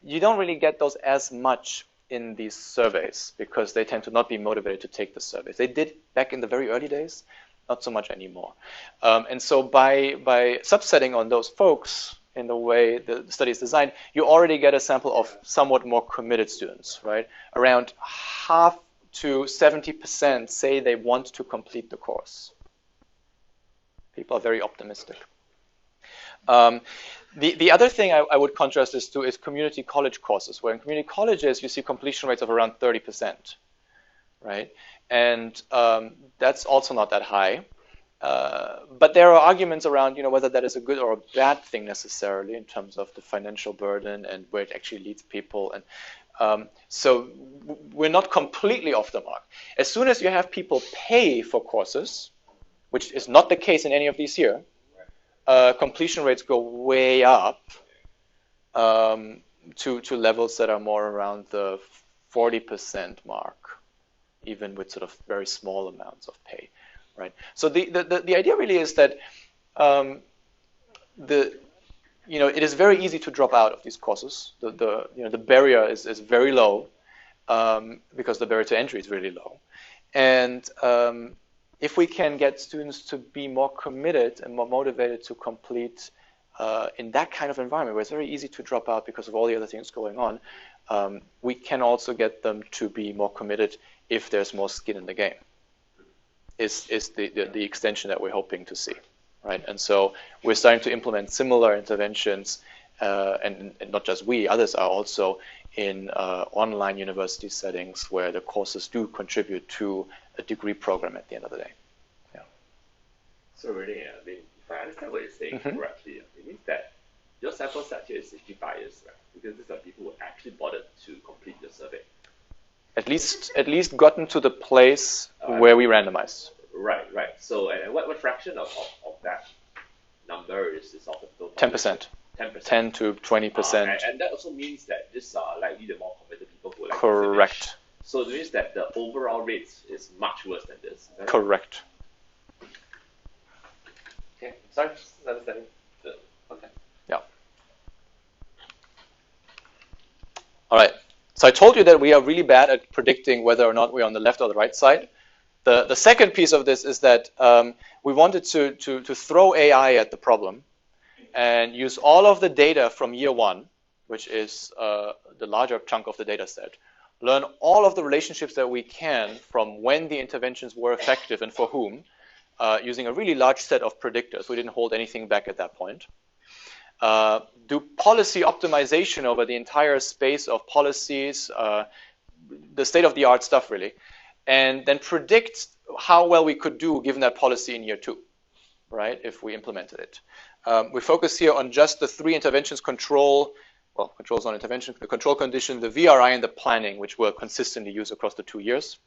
You don't really get those as much in these surveys because they tend to not be motivated to take the surveys. They did back in the very early days, not so much anymore. And so by subsetting on those folks in the way the study is designed, you already get a sample of somewhat more committed students, right? Around half to 70% say they want to complete the course. People are very optimistic. The other thing I would contrast this to is community college courses, where in community colleges you see completion rates of around 30%, right? And that's also not that high. But there are arguments around, whether that is a good or a bad thing necessarily in terms of the financial burden and where it actually leads people. And so we're not completely off the mark. As soon as you have people pay for courses, which is not the case in any of these here, completion rates go way up to levels that are more around the 40% mark, even with sort of very small amounts of pay. Right. So the idea really is that it is very easy to drop out of these courses. The barrier is very low because the barrier to entry is really low. And if we can get students to be more committed and more motivated to complete in that kind of environment where it's very easy to drop out because of all the other things going on, we can also get them to be more committed if there's more skin in the game. Is the extension that we're hoping to see, right? And so we're starting to implement similar interventions, and not just we, others are also in online university settings where the courses do contribute to a degree program at the end of the day. Yeah. So really, if I understand what you're saying correctly, it means that your sample set here is safety bias, right? Because these are people who actually bothered to complete your survey. At least gotten to the place where we randomize. Right. So, and what fraction of that number is of the total? 10%. 10%. 10 to 20%. And that also means that these are likely the more committed people who like Correct. To finish. So it means that the overall rate is much worse than this. Correct. Okay. Sorry, just understanding. Okay. Yeah. All right. So I told you that we are really bad at predicting whether or not we're on the left or the right side. The second piece of this is that we wanted to throw AI at the problem and use all of the data from year one, which is the larger chunk of the data set, learn all of the relationships that we can from when the interventions were effective and for whom, using a really large set of predictors. We didn't hold anything back at that point. Do policy optimization over the entire space of policies, the state-of-the-art stuff really, and then predict how well we could do given that policy in year two, right, if we implemented it. We focus here on just the three interventions: control is not intervention, the control condition, the VRI, and the planning, which were consistently used across the 2 years.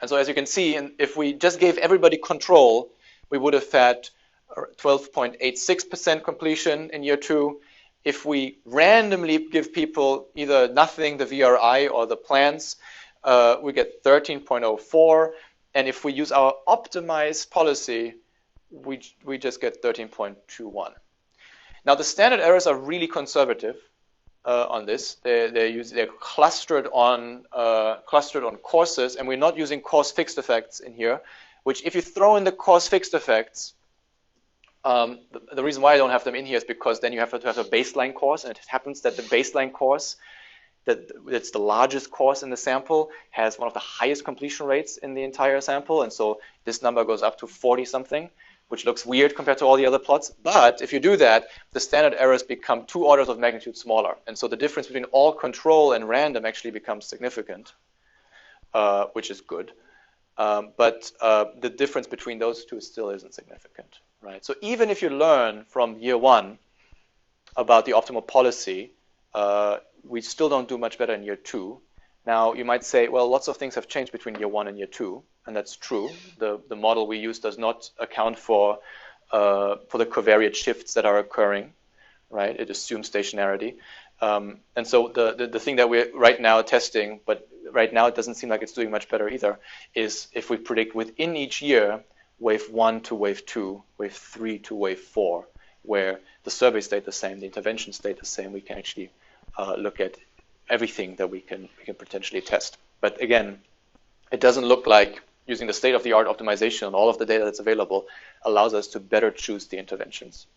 And so as you can see, if we just gave everybody control, we would have had 12.86% completion in year two. If we randomly give people either nothing, the VRI, or the plans, we get 13.04. And if we use our optimized policy, we just get 13.21. Now the standard errors are really conservative on this. They're clustered on courses, and we're not using course fixed effects in here. Which, if you throw in the course fixed effects, the reason why I don't have them in here is because then you have to have a baseline course, and it happens that the baseline course, that's the largest course in the sample, has one of the highest completion rates in the entire sample, and so this number goes up to 40-something, which looks weird compared to all the other plots. But if you do that, the standard errors become 2 orders of magnitude smaller, and so the difference between all control and random actually becomes significant, which is good. But the difference between those two still isn't significant, right? So even if you learn from year one about the optimal policy, we still don't do much better in year two. Now, you might say, well, lots of things have changed between year 1 and year 2, and that's true. The model we use does not account for the covariate shifts that are occurring, right? It assumes stationarity. And so the thing that we're right now testing, but right now it doesn't seem like it's doing much better either, is if we predict within each year, wave 1 to wave 2, wave 3 to wave 4, where the survey stayed the same, the intervention stayed the same, we can actually look at everything that we can potentially test. But again, it doesn't look like using the state-of-the-art optimization and all of the data that's available allows us to better choose the interventions.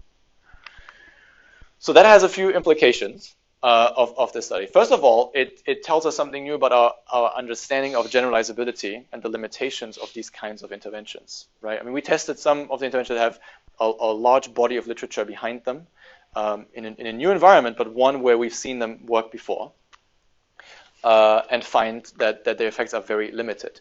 So that has a few implications of this study. First of all, it tells us something new about our understanding of generalizability and the limitations of these kinds of interventions, right? I mean, we tested some of the interventions that have a large body of literature behind them in a new environment, but one where we've seen them work before. And find that their effects are very limited.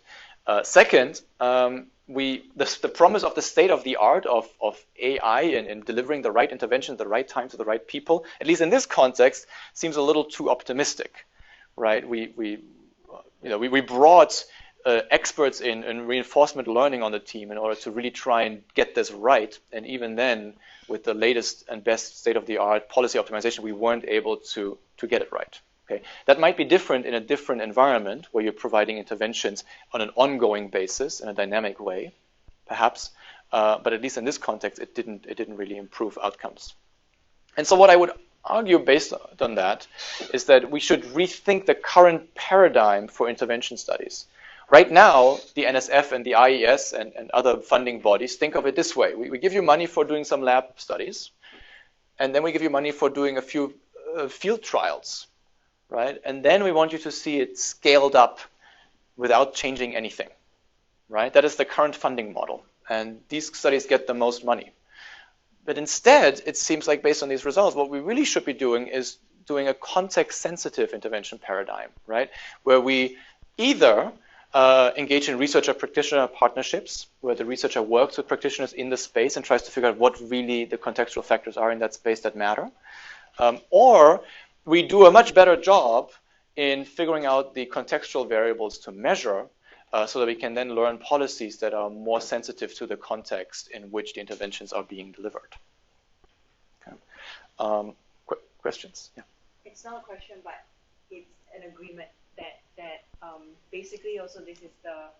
Second, the promise of the state-of-the-art of AI in delivering the right intervention at the right time to the right people, at least in this context, seems a little too optimistic, right? We brought experts in reinforcement learning on the team in order to really try and get this right, and even then, with the latest and best state-of-the-art policy optimization, we weren't able to get it right. Okay. That might be different in a different environment where you're providing interventions on an ongoing basis in a dynamic way, perhaps. But at least in this context, it didn't really improve outcomes. And so what I would argue based on that is that we should rethink the current paradigm for intervention studies. Right now, the NSF and the IES and other funding bodies think of it this way. We give you money for doing some lab studies, and then we give you money for doing a few field trials. Right? And then we want you to see it scaled up without changing anything, right? That is the current funding model. And these studies get the most money. But instead, it seems like based on these results, what we really should be doing is doing a context-sensitive intervention paradigm, right? Where we either engage in researcher-practitioner partnerships, where the researcher works with practitioners in the space and tries to figure out what really the contextual factors are in that space that matter, or we do a much better job in figuring out the contextual variables to measure so that we can then learn policies that are more sensitive to the context in which the interventions are being delivered. Okay. Questions? Yeah. It's not a question, but it's an agreement that basically also this is the,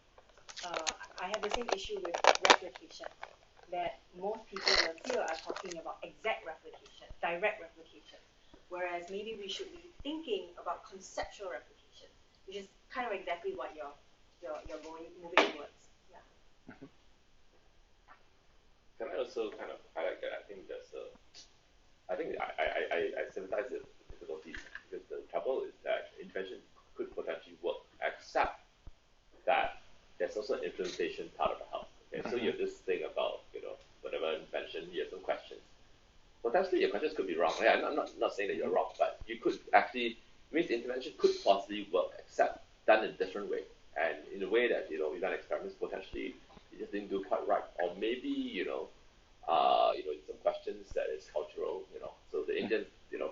I have the same issue with replication, that most people in the field are talking about exact replication, direct replication. Whereas maybe we should be thinking about conceptual replication, which is kind of exactly what you're moving towards. Yeah. Mm-hmm. Can I also kind of highlight that? I think I sympathize with the difficulties because the trouble is that intervention could potentially work, except that there's also an implementation part of the health. Okay, so you have this thing about whatever intervention, you have some questions. Potentially your questions could be wrong. Yeah, I'm not saying that you're wrong, but you could actually, means the intervention could possibly work, except done in a different way. And in a way that, we've done experiments, potentially you just didn't do quite right. Or maybe, some questions that is cultural, so the Indians,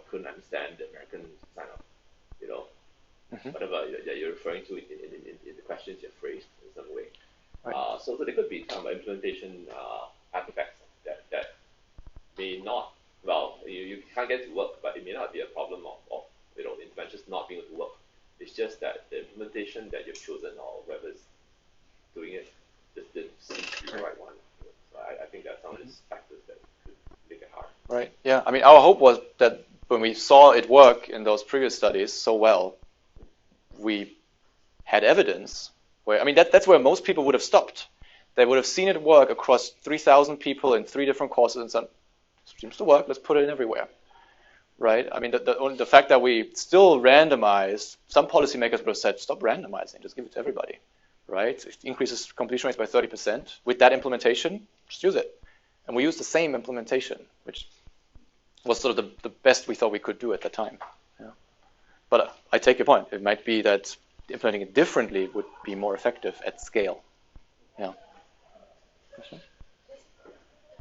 couldn't understand the American kind of, whatever that you're referring to in the questions you've phrased in some way. Right. So there could be some implementation artifacts that may not. Well, you can't get it to work, but it may not be a problem of the interventions not being able to work. It's just that the implementation that you've chosen or whoever's doing it just didn't seem to be the right one. So I think that's some of these factors that could make it hard. Right. Yeah. I mean, our hope was that when we saw it work in those previous studies so well, we had evidence where, I mean, that's where most people would have stopped. They would have seen it work across 3,000 people in 3 different courses and said, seems to work, let's put it in everywhere, right? I mean, the fact that we still randomized, some policymakers would have said, stop randomizing, just give it to everybody, right? It increases completion rates by 30%. With that implementation, just use it. And we used the same implementation, which was sort of the best we thought we could do at the time. Yeah. But I take your point. It might be that implementing it differently would be more effective at scale. Yeah. Question?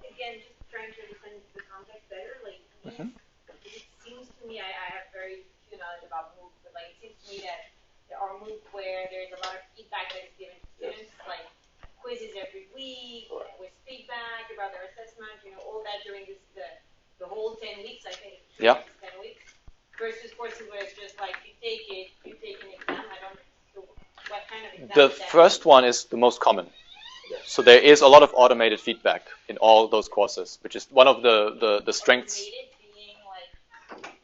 Again, just trying to understand the context better, like, it seems to me, I have very few knowledge about MOOCs, but like, it seems to me that or MOOC where there's a lot of feedback that is given to students, like quizzes every week with feedback about their assessment, all that during the whole 10 weeks, I think. Yeah. 10 weeks. Versus courses where it's just like you take an exam. So what kind of exam? The first one is the most common. So there is a lot of automated feedback in all those courses, which is one of the strengths. Automated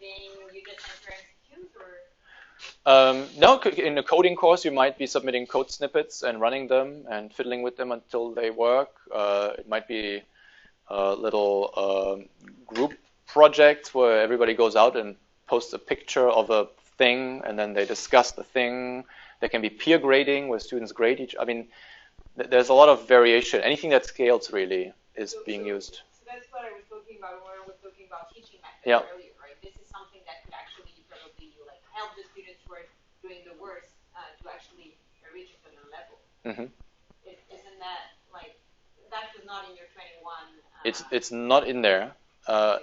being you just enter MCQs or? No, in a coding course, you might be submitting code snippets and running them and fiddling with them until they work. It might be a little group project where everybody goes out and posts a picture of a thing, and then they discuss the thing. There can be peer grading where students grade each. I mean, there's a lot of variation. Anything that scales really is being used. So that's what I was talking about when I was talking about teaching methods earlier, right? This is something that could actually probably help the students who are doing the worst to actually reach a certain level. Mm-hmm. Isn't that that was not in your 21? It's not in there.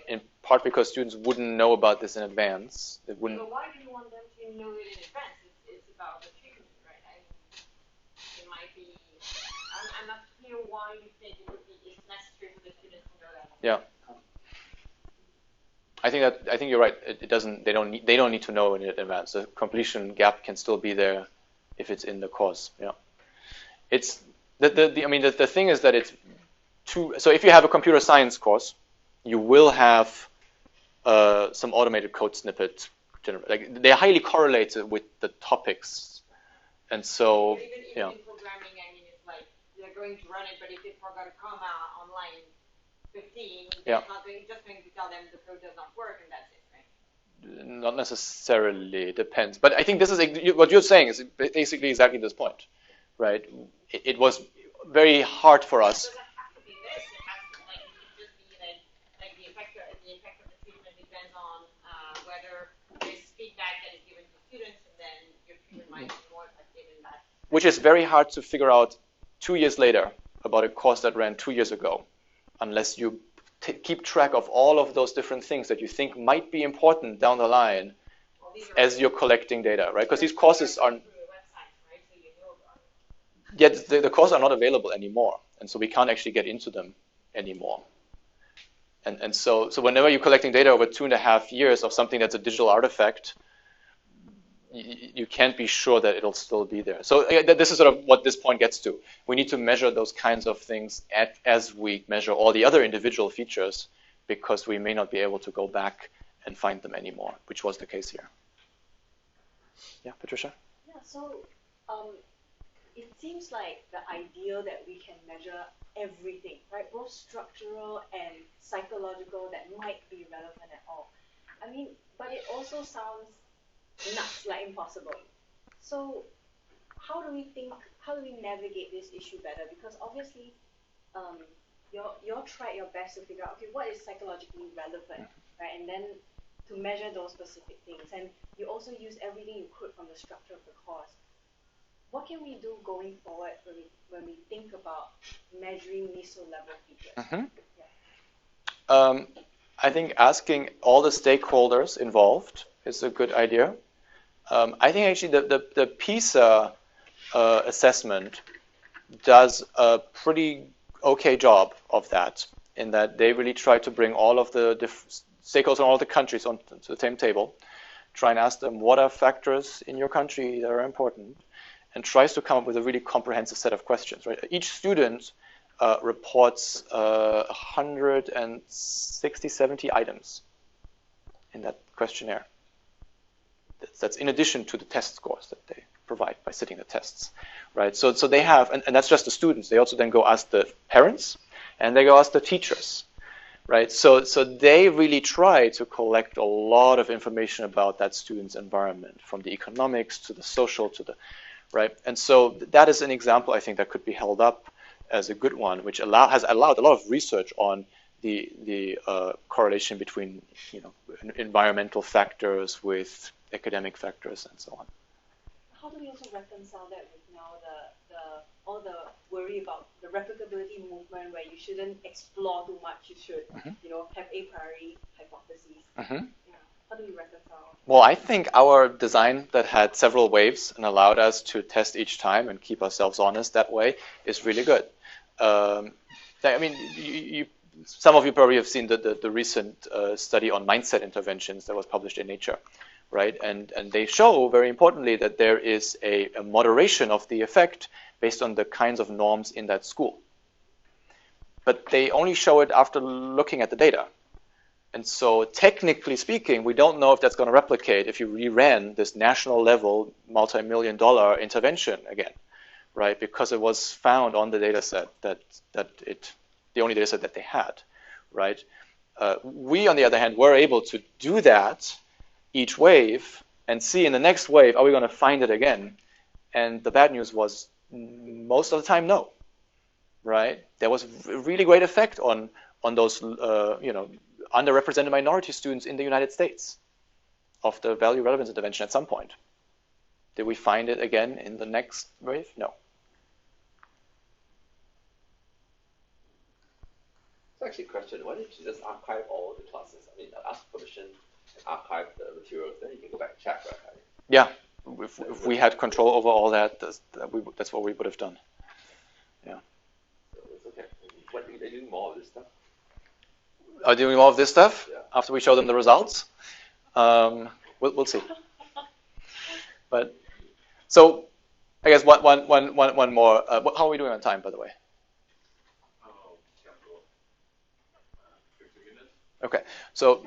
In part because students wouldn't know about this in advance. They wouldn't. But why do you want them to know it in advance? It's about the treatment, right? It might be. I'm not clear why you think it's necessary for the students to know that. Yeah. I think you're right. It doesn't. They don't need to know in advance. The completion gap can still be there if it's in the course. Yeah. It's the thing is that it's too. So if you have a computer science course, you will have some automated code snippet. They're highly correlated with the topics, and so even programming, it's like they're going to run it, but if they forgot a comma on line 15, they're just going to tell them the code does not work, and that's it, right? Not necessarily. It depends. But I think this is what you're saying is basically exactly this point, right? It was very hard for us. Which is very hard to figure out 2 years later about a course that ran 2 years ago, unless you keep track of all of those different things that you think might be important down the line as you're collecting data, right? Because these courses are, yet the courses are not available anymore, and so we can't actually get into them anymore. And so whenever you're collecting data over 2.5 years of something that's a digital artifact, you can't be sure that it'll still be there. So this is sort of what this point gets to. We need to measure those kinds of things as we measure all the other individual features, because we may not be able to go back and find them anymore, which was the case here. Yeah, Patricia? Yeah, so it seems like the ideal that we can measure everything, right? Both structural and psychological that might be relevant at all. But it also sounds nuts, like impossible. So how do we navigate this issue better? Because obviously you tried your best to figure out, okay, what is psychologically relevant, right? And then to measure those specific things. And you also use everything you could from the structure of the course. What can we do going forward when we think about measuring meso-level features? Mm-hmm. Yeah. I think asking all the stakeholders involved is a good idea. I think actually the PISA assessment does a pretty okay job of that, in that they really try to bring all of the stakeholders from all the countries onto the same table, try and ask them what are factors in your country that are important, and tries to come up with a really comprehensive set of questions. Right? Each student reports 160, 70 items in that questionnaire. That's in addition to the test scores that they provide by sitting the tests, right? So they have, and that's just the students. They also then go ask the parents, and they go ask the teachers, right? So they really try to collect a lot of information about that student's environment, from the economics to the social to the, right? And so that is an example I think that could be held up as a good one, which has allowed a lot of research on the correlation between environmental factors with academic factors and so on. How do we also reconcile that with now all the worry about the replicability movement, where you shouldn't explore too much, you should have a priori hypotheses. Mm-hmm. Yeah. How do we reconcile Well, I think our design that had several waves and allowed us to test each time and keep ourselves honest that way is really good. I mean, some of you probably have seen the recent study on mindset interventions that was published in Nature, right? And they show, very importantly, that there is a moderation of the effect based on the kinds of norms in that school. But they only show it after looking at the data. And so technically speaking, we don't know if that's going to replicate if you reran this national level multi-million-dollar intervention again, right? Because it was found on the data set the only data set that they had, right? We, on the other hand, were able to do that each wave and see in the next wave, are we going to find it again? And the bad news was most of the time, no, right? There was a really great effect on those, underrepresented minority students in the United States of the value relevance intervention at some point. Did we find it again in the next wave? No. It's actually a question. Why didn't you just archive all the classes? I mean, ask permission and archive the materials, then you can go back and check, right? Yeah, if we had control over all that, that's what we would have done. Yeah. So it's okay. When are they doing more of this stuff? Are doing more of this stuff? Yeah. After we show them the results? We'll see. But so I guess one more. How are we doing on time, by the way? 50 minutes. Okay. So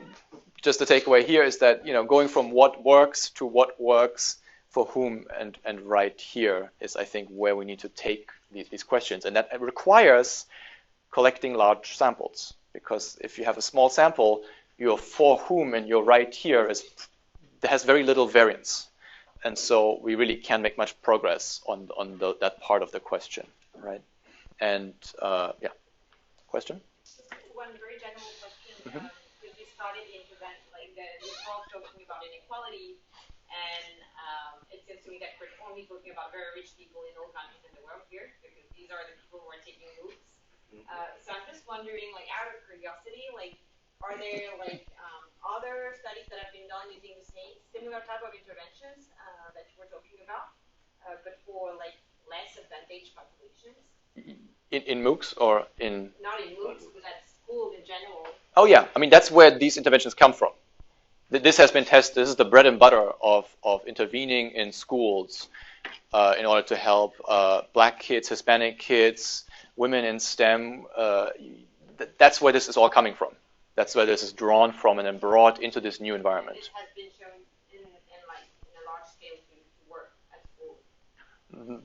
just the takeaway here is that going from what works to what works for whom and right here is, I think, where we need to take these questions, and that requires collecting large samples. Because if you have a small sample, your for whom and your right here has very little variance. And so we really can't make much progress on that part of the question, right? And yeah, question? One very general question, because we started the intervention, like the talk talking about inequality, and it seems to me that we're only talking about very rich people in all countries in the world here, because these are the people who are taking moves. So I'm just wondering, like, out of curiosity, like, are there other studies that have been done using the same similar type of interventions that you were talking about, but for like less advantaged populations? In MOOCs or in? Not in MOOCs, but at schools in general. Oh yeah, I mean that's where these interventions come from. This has been tested. This is the bread and butter of intervening in schools in order to help Black kids, Hispanic kids, women in STEM. That's where this is all coming from. That's where this is drawn from and then brought into this new environment. This has been shown in a large scale to work at school.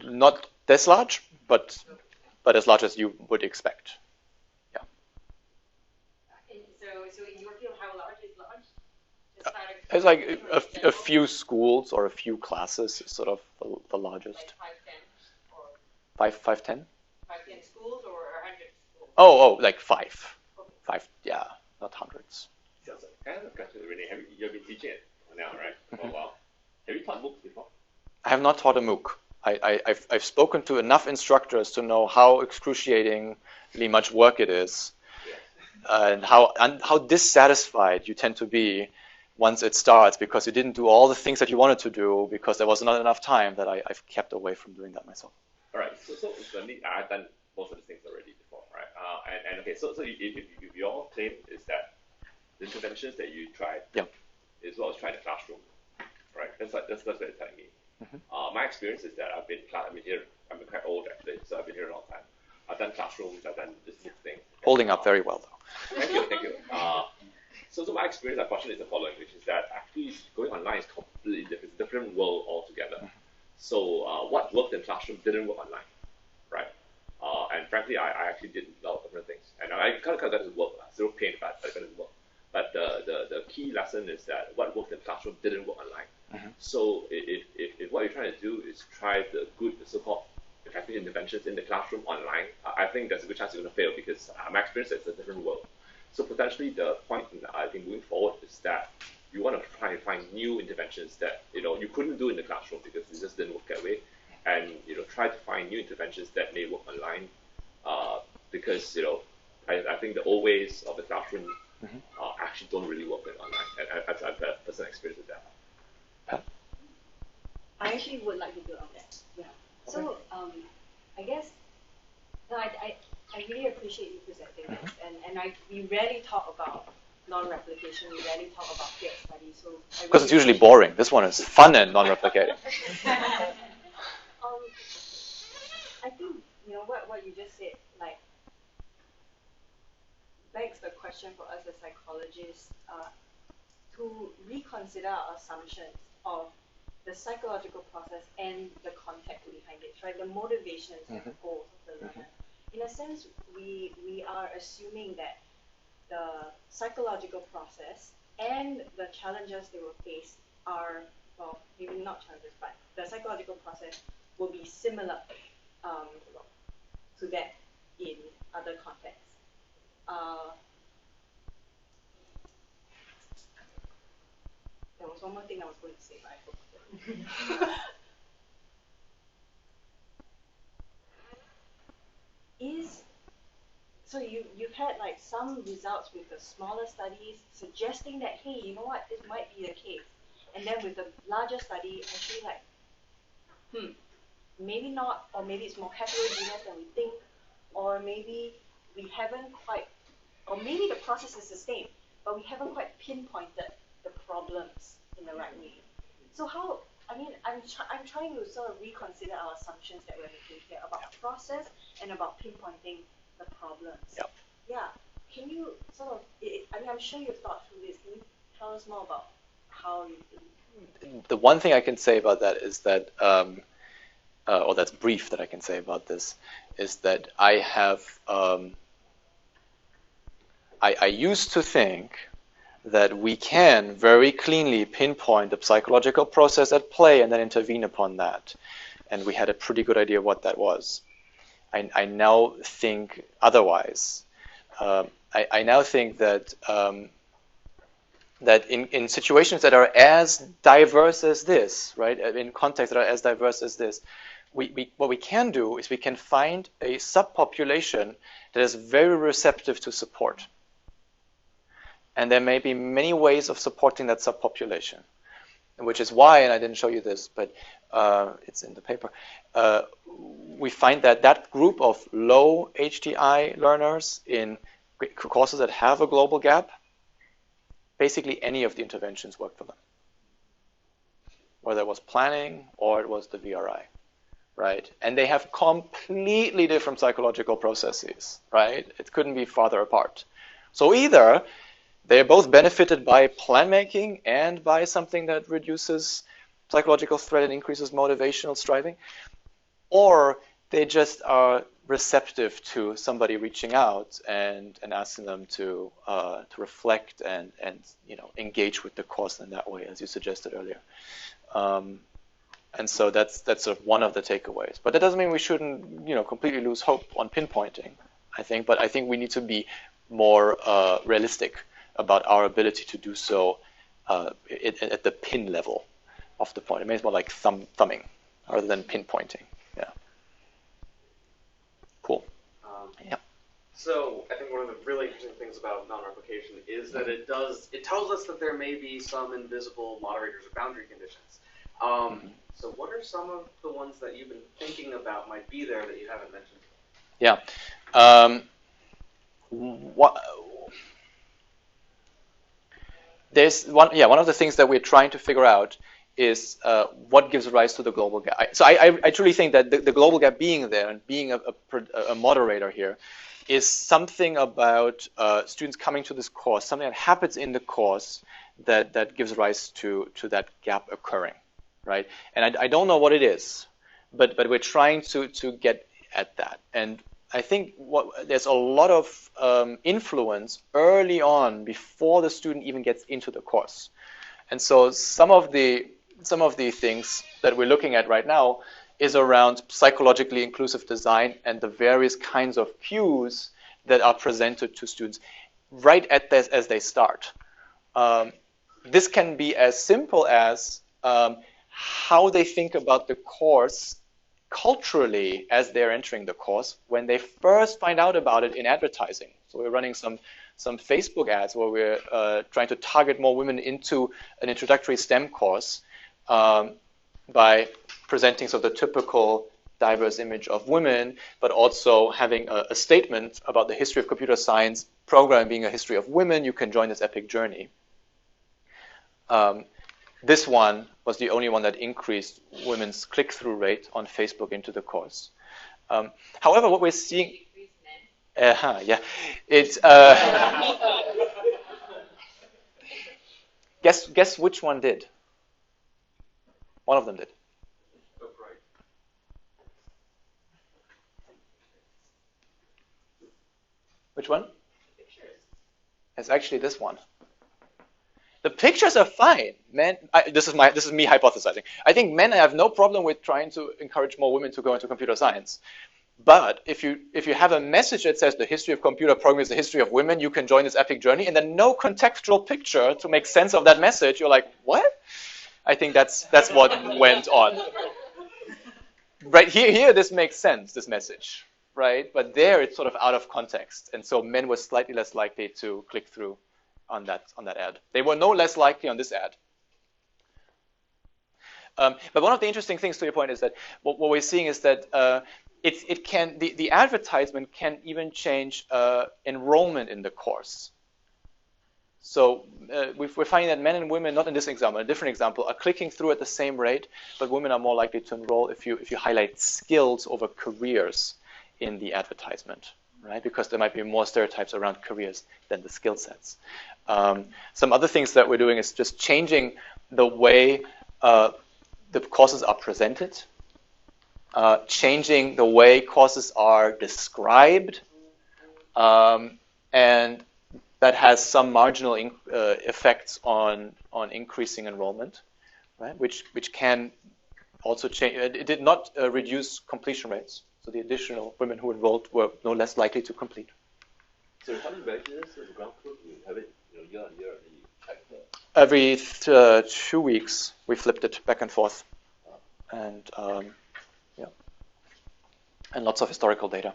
Not this large, but as large as you would expect. Yeah. So in your field, how large is large? It's like a few schools or a few classes is sort of the largest. Like 5, 10? Or 5, 10? 5, 10 schools or 100 schools? Oh, like 5. 5, yeah, not hundreds. So, kind of a question, Rene. You've been teaching it now, right? For a while. Have you taught MOOCs before? I have not taught a MOOC. I've spoken to enough instructors to know how excruciatingly much work it is, and how dissatisfied you tend to be once it starts because you didn't do all the things that you wanted to do because there was not enough time. That I've kept away from doing that myself. All right. So I've done most of the things already before, right? And okay. So if your claim is that the interventions that you tried, is what was tried in the classroom, right? That's what they're telling me. My experience is that I've been here. I'm quite old actually, so I've been here a long time. I've done classrooms. I've done this thing. Holding up very well though. Thank you. So my experience, unfortunately, is the following, which is that actually going online is completely different. It's a different world altogether. So what worked in classroom didn't work online, right? And frankly, I actually did a lot of different things, and I kind of got to work. Zero pain, but it didn't work. But the key lesson is that what worked in classroom didn't work online. So if what you're trying to do is try the so-called effective interventions in the classroom online, I think there's a good chance you're going to fail because my experience is it's a different world. So potentially the point I think moving forward is that you want to try and find new interventions that you couldn't do in the classroom because it just didn't work that way, and try to find new interventions that may work online because I think the old ways of the classroom actually don't really work in online, and I've had personal experience with that. actually would like to build on that. Yeah. So I guess no, I really appreciate you presenting this, and we rarely talk about non-replication. We rarely talk about field studies. So because it's usually boring. This one is fun and non-replicating. I think what you just said begs the question for us as psychologists to reconsider our assumptions of the psychological process and the context behind it, right? The motivations and the goals of the learner. In a sense, we are assuming that the psychological process and the challenges they will face are, well, maybe not challenges, but the psychological process will be similar to that in other contexts. There was one more thing I was going to say, but I forgot. So you've had some results with the smaller studies suggesting that, hey, you know what, this might be the case. And then with the larger study, actually maybe not, or maybe it's more heterogeneous than we think, or maybe we haven't quite, or maybe the process is the same, but we haven't quite pinpointed the problems in the right way. So I'm trying to sort of reconsider our assumptions that we're making here about process and about pinpointing the problems. Yep. Yeah. Can you sort of, I'm sure you've thought through this. Can you tell us more about how you think? The one thing I can say about that is that, or that's brief that I can say about this, is that I have, I used to think that we can very cleanly pinpoint the psychological process at play and then intervene upon that. And we had a pretty good idea what that was. I now think otherwise. I now think that that in situations that are as diverse as this, right, in contexts that are as diverse as this, what we can do is we can find a subpopulation that is very receptive to support. And there may be many ways of supporting that subpopulation, which is why, and I didn't show you this, but it's in the paper, we find that that group of low HDI learners in courses that have a global gap, basically any of the interventions work for them. Whether it was planning or it was the VRI, right? And they have completely different psychological processes, right? It couldn't be farther apart. So either they're both benefited by plan making and by something that reduces psychological threat and increases motivational striving, or they just are receptive to somebody reaching out and asking them to reflect and engage with the course in that way, as you suggested earlier. And so that's sort of one of the takeaways. But that doesn't mean we shouldn't completely lose hope on pinpointing, I think. But I think we need to be more realistic about our ability to do so at the pin level of the point. It means more like thumbing rather than pinpointing. Yeah. Cool. Yeah. So I think one of the really interesting things about non-replication is that it tells us that there may be some invisible moderators or boundary conditions. So what are some of the ones that you've been thinking about might be there that you haven't mentioned? Yeah. One of the things that we're trying to figure out is what gives rise to the global gap. So I truly think that the global gap being there and being a moderator here is something about students coming to this course, something that happens in the course that gives rise to that gap occurring, right? And I don't know what it is, but we're trying to get at that. And I think there's a lot of influence early on before the student even gets into the course. And so some of the things that we're looking at right now is around psychologically inclusive design and the various kinds of cues that are presented to students right as they start. This can be as simple as how they think about the course culturally as they're entering the course when they first find out about it in advertising. So we're running some Facebook ads where we're trying to target more women into an introductory STEM course by presenting sort of the typical diverse image of women, but also having a statement about the history of computer science, programming being a history of women, you can join this epic journey. This one was the only one that increased women's click-through rate on Facebook into the course. However, what we're seeing... yeah, it's... guess which one did? One of them did. Which one? Pictures. It's actually this one. The pictures are fine, men. This is me hypothesizing. I think men have no problem with trying to encourage more women to go into computer science. But if you have a message that says the history of computer programming is the history of women, you can join this epic journey, and then no contextual picture to make sense of that message, you're like, what? I think that's what went on. Right here, this makes sense, this message, right? But there, it's sort of out of context, and so men were slightly less likely to click through on that ad. They were no less likely on this ad. But one of the interesting things to your point is that what we're seeing is that the advertisement can even change enrollment in the course. So we're finding that men and women, not in this example, a different example, are clicking through at the same rate, but women are more likely to enroll if you highlight skills over careers in the advertisement, right? Because there might be more stereotypes around careers than the skill sets. Some other things that we're doing is just changing the way the courses are presented, changing the way courses are described, and that has some marginal effects on increasing enrollment, right? Which can also change. It did not reduce completion rates, so the additional women who enrolled were no less likely to complete. So how many batches of the ground course you have it year on year? And you check that? Every 2 weeks, we flipped it back and forth, and and lots of historical data.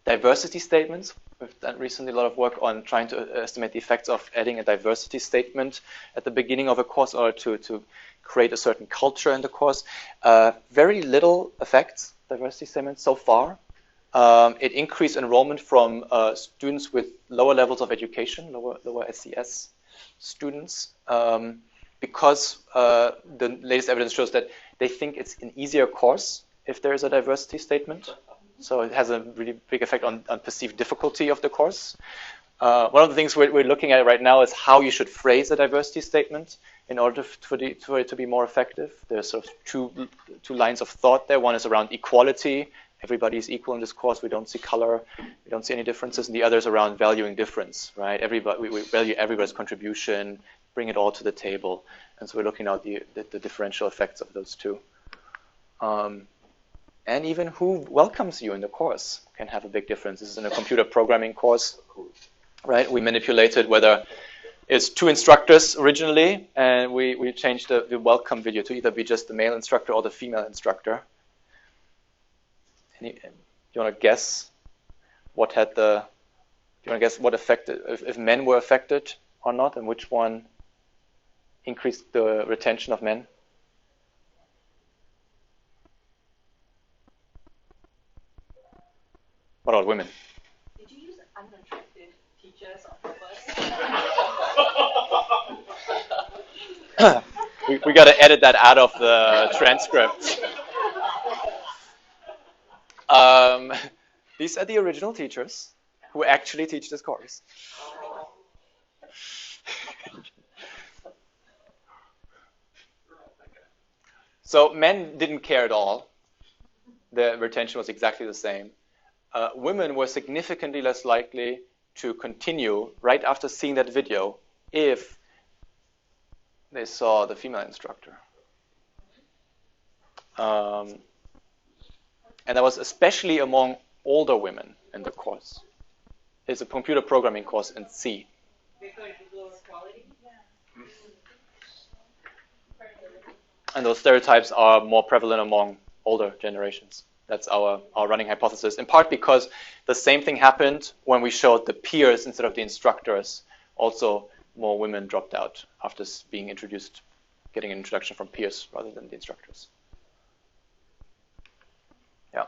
Diversity statements. We've done recently a lot of work on trying to estimate the effects of adding a diversity statement at the beginning of a course or to create a certain culture in the course. Very little effects, diversity statements so far. It increased enrollment from students with lower levels of education, lower SES students, because the latest evidence shows that they think it's an easier course if there is a diversity statement. So it has a really big effect on perceived difficulty of the course. One of the things we're looking at right now is how you should phrase a diversity statement in order for it to be more effective. There's sort of two lines of thought there. One is around equality. Everybody is equal in this course. We don't see color. We don't see any differences. And the other is around valuing difference, right? We value everybody's contribution, bring it all to the table. And so we're looking at the differential effects of those two. And even who welcomes you in the course can have a big difference. This is in a computer programming course, right? We manipulated whether it's 2 instructors originally, and we changed the welcome video to either be just the male instructor or the female instructor. You want to guess what affected, if men were affected or not, and which one increased the retention of men? What about women? Did you use unattractive teachers on purpose? we got to edit that out of the transcript. These are the original teachers who actually teach this course. So men didn't care at all. The retention was exactly the same. Women were significantly less likely to continue right after seeing that video if they saw the female instructor. And that was especially among older women in the course. It's a computer programming course in C. Because of lower quality? And those stereotypes are more prevalent among older generations. That's our running hypothesis, in part because the same thing happened when we showed the peers instead of the instructors. Also, more women dropped out after being introduced getting an introduction from peers rather than the instructors. Yeah.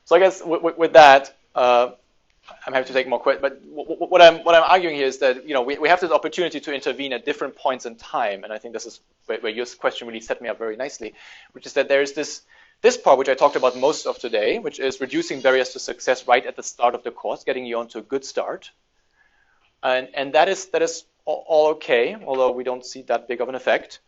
So I guess with that, I'm happy to take more questions. But what I'm arguing here is that we have this opportunity to intervene at different points in time, and I think this is where your question really set me up very nicely, which is that there is this part which I talked about most of today, which is reducing barriers to success right at the start of the course, getting you onto a good start, and that is all okay, although we don't see that big of an effect.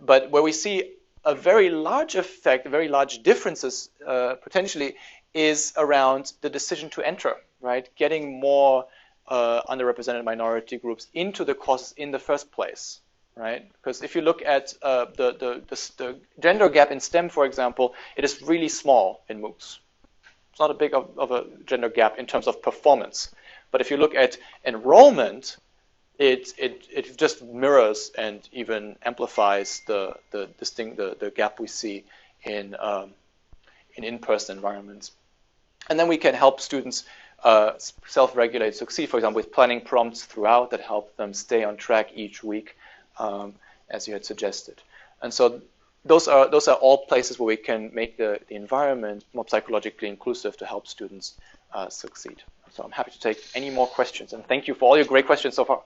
But where we see a very large effect, very large differences potentially, is around the decision to enter, right? Getting more underrepresented minority groups into the courses in the first place, right? Because if you look at the gender gap in STEM, for example, it is really small in MOOCs. It's not a big of a gender gap in terms of performance. But if you look at enrollment, it just mirrors and even amplifies the gap we see in in-person environments. And then we can help students self-regulate, succeed, for example, with planning prompts throughout that help them stay on track each week, as you had suggested. And so those are all places where we can make the environment more psychologically inclusive to help students succeed. So I'm happy to take any more questions, and thank you for all your great questions so far.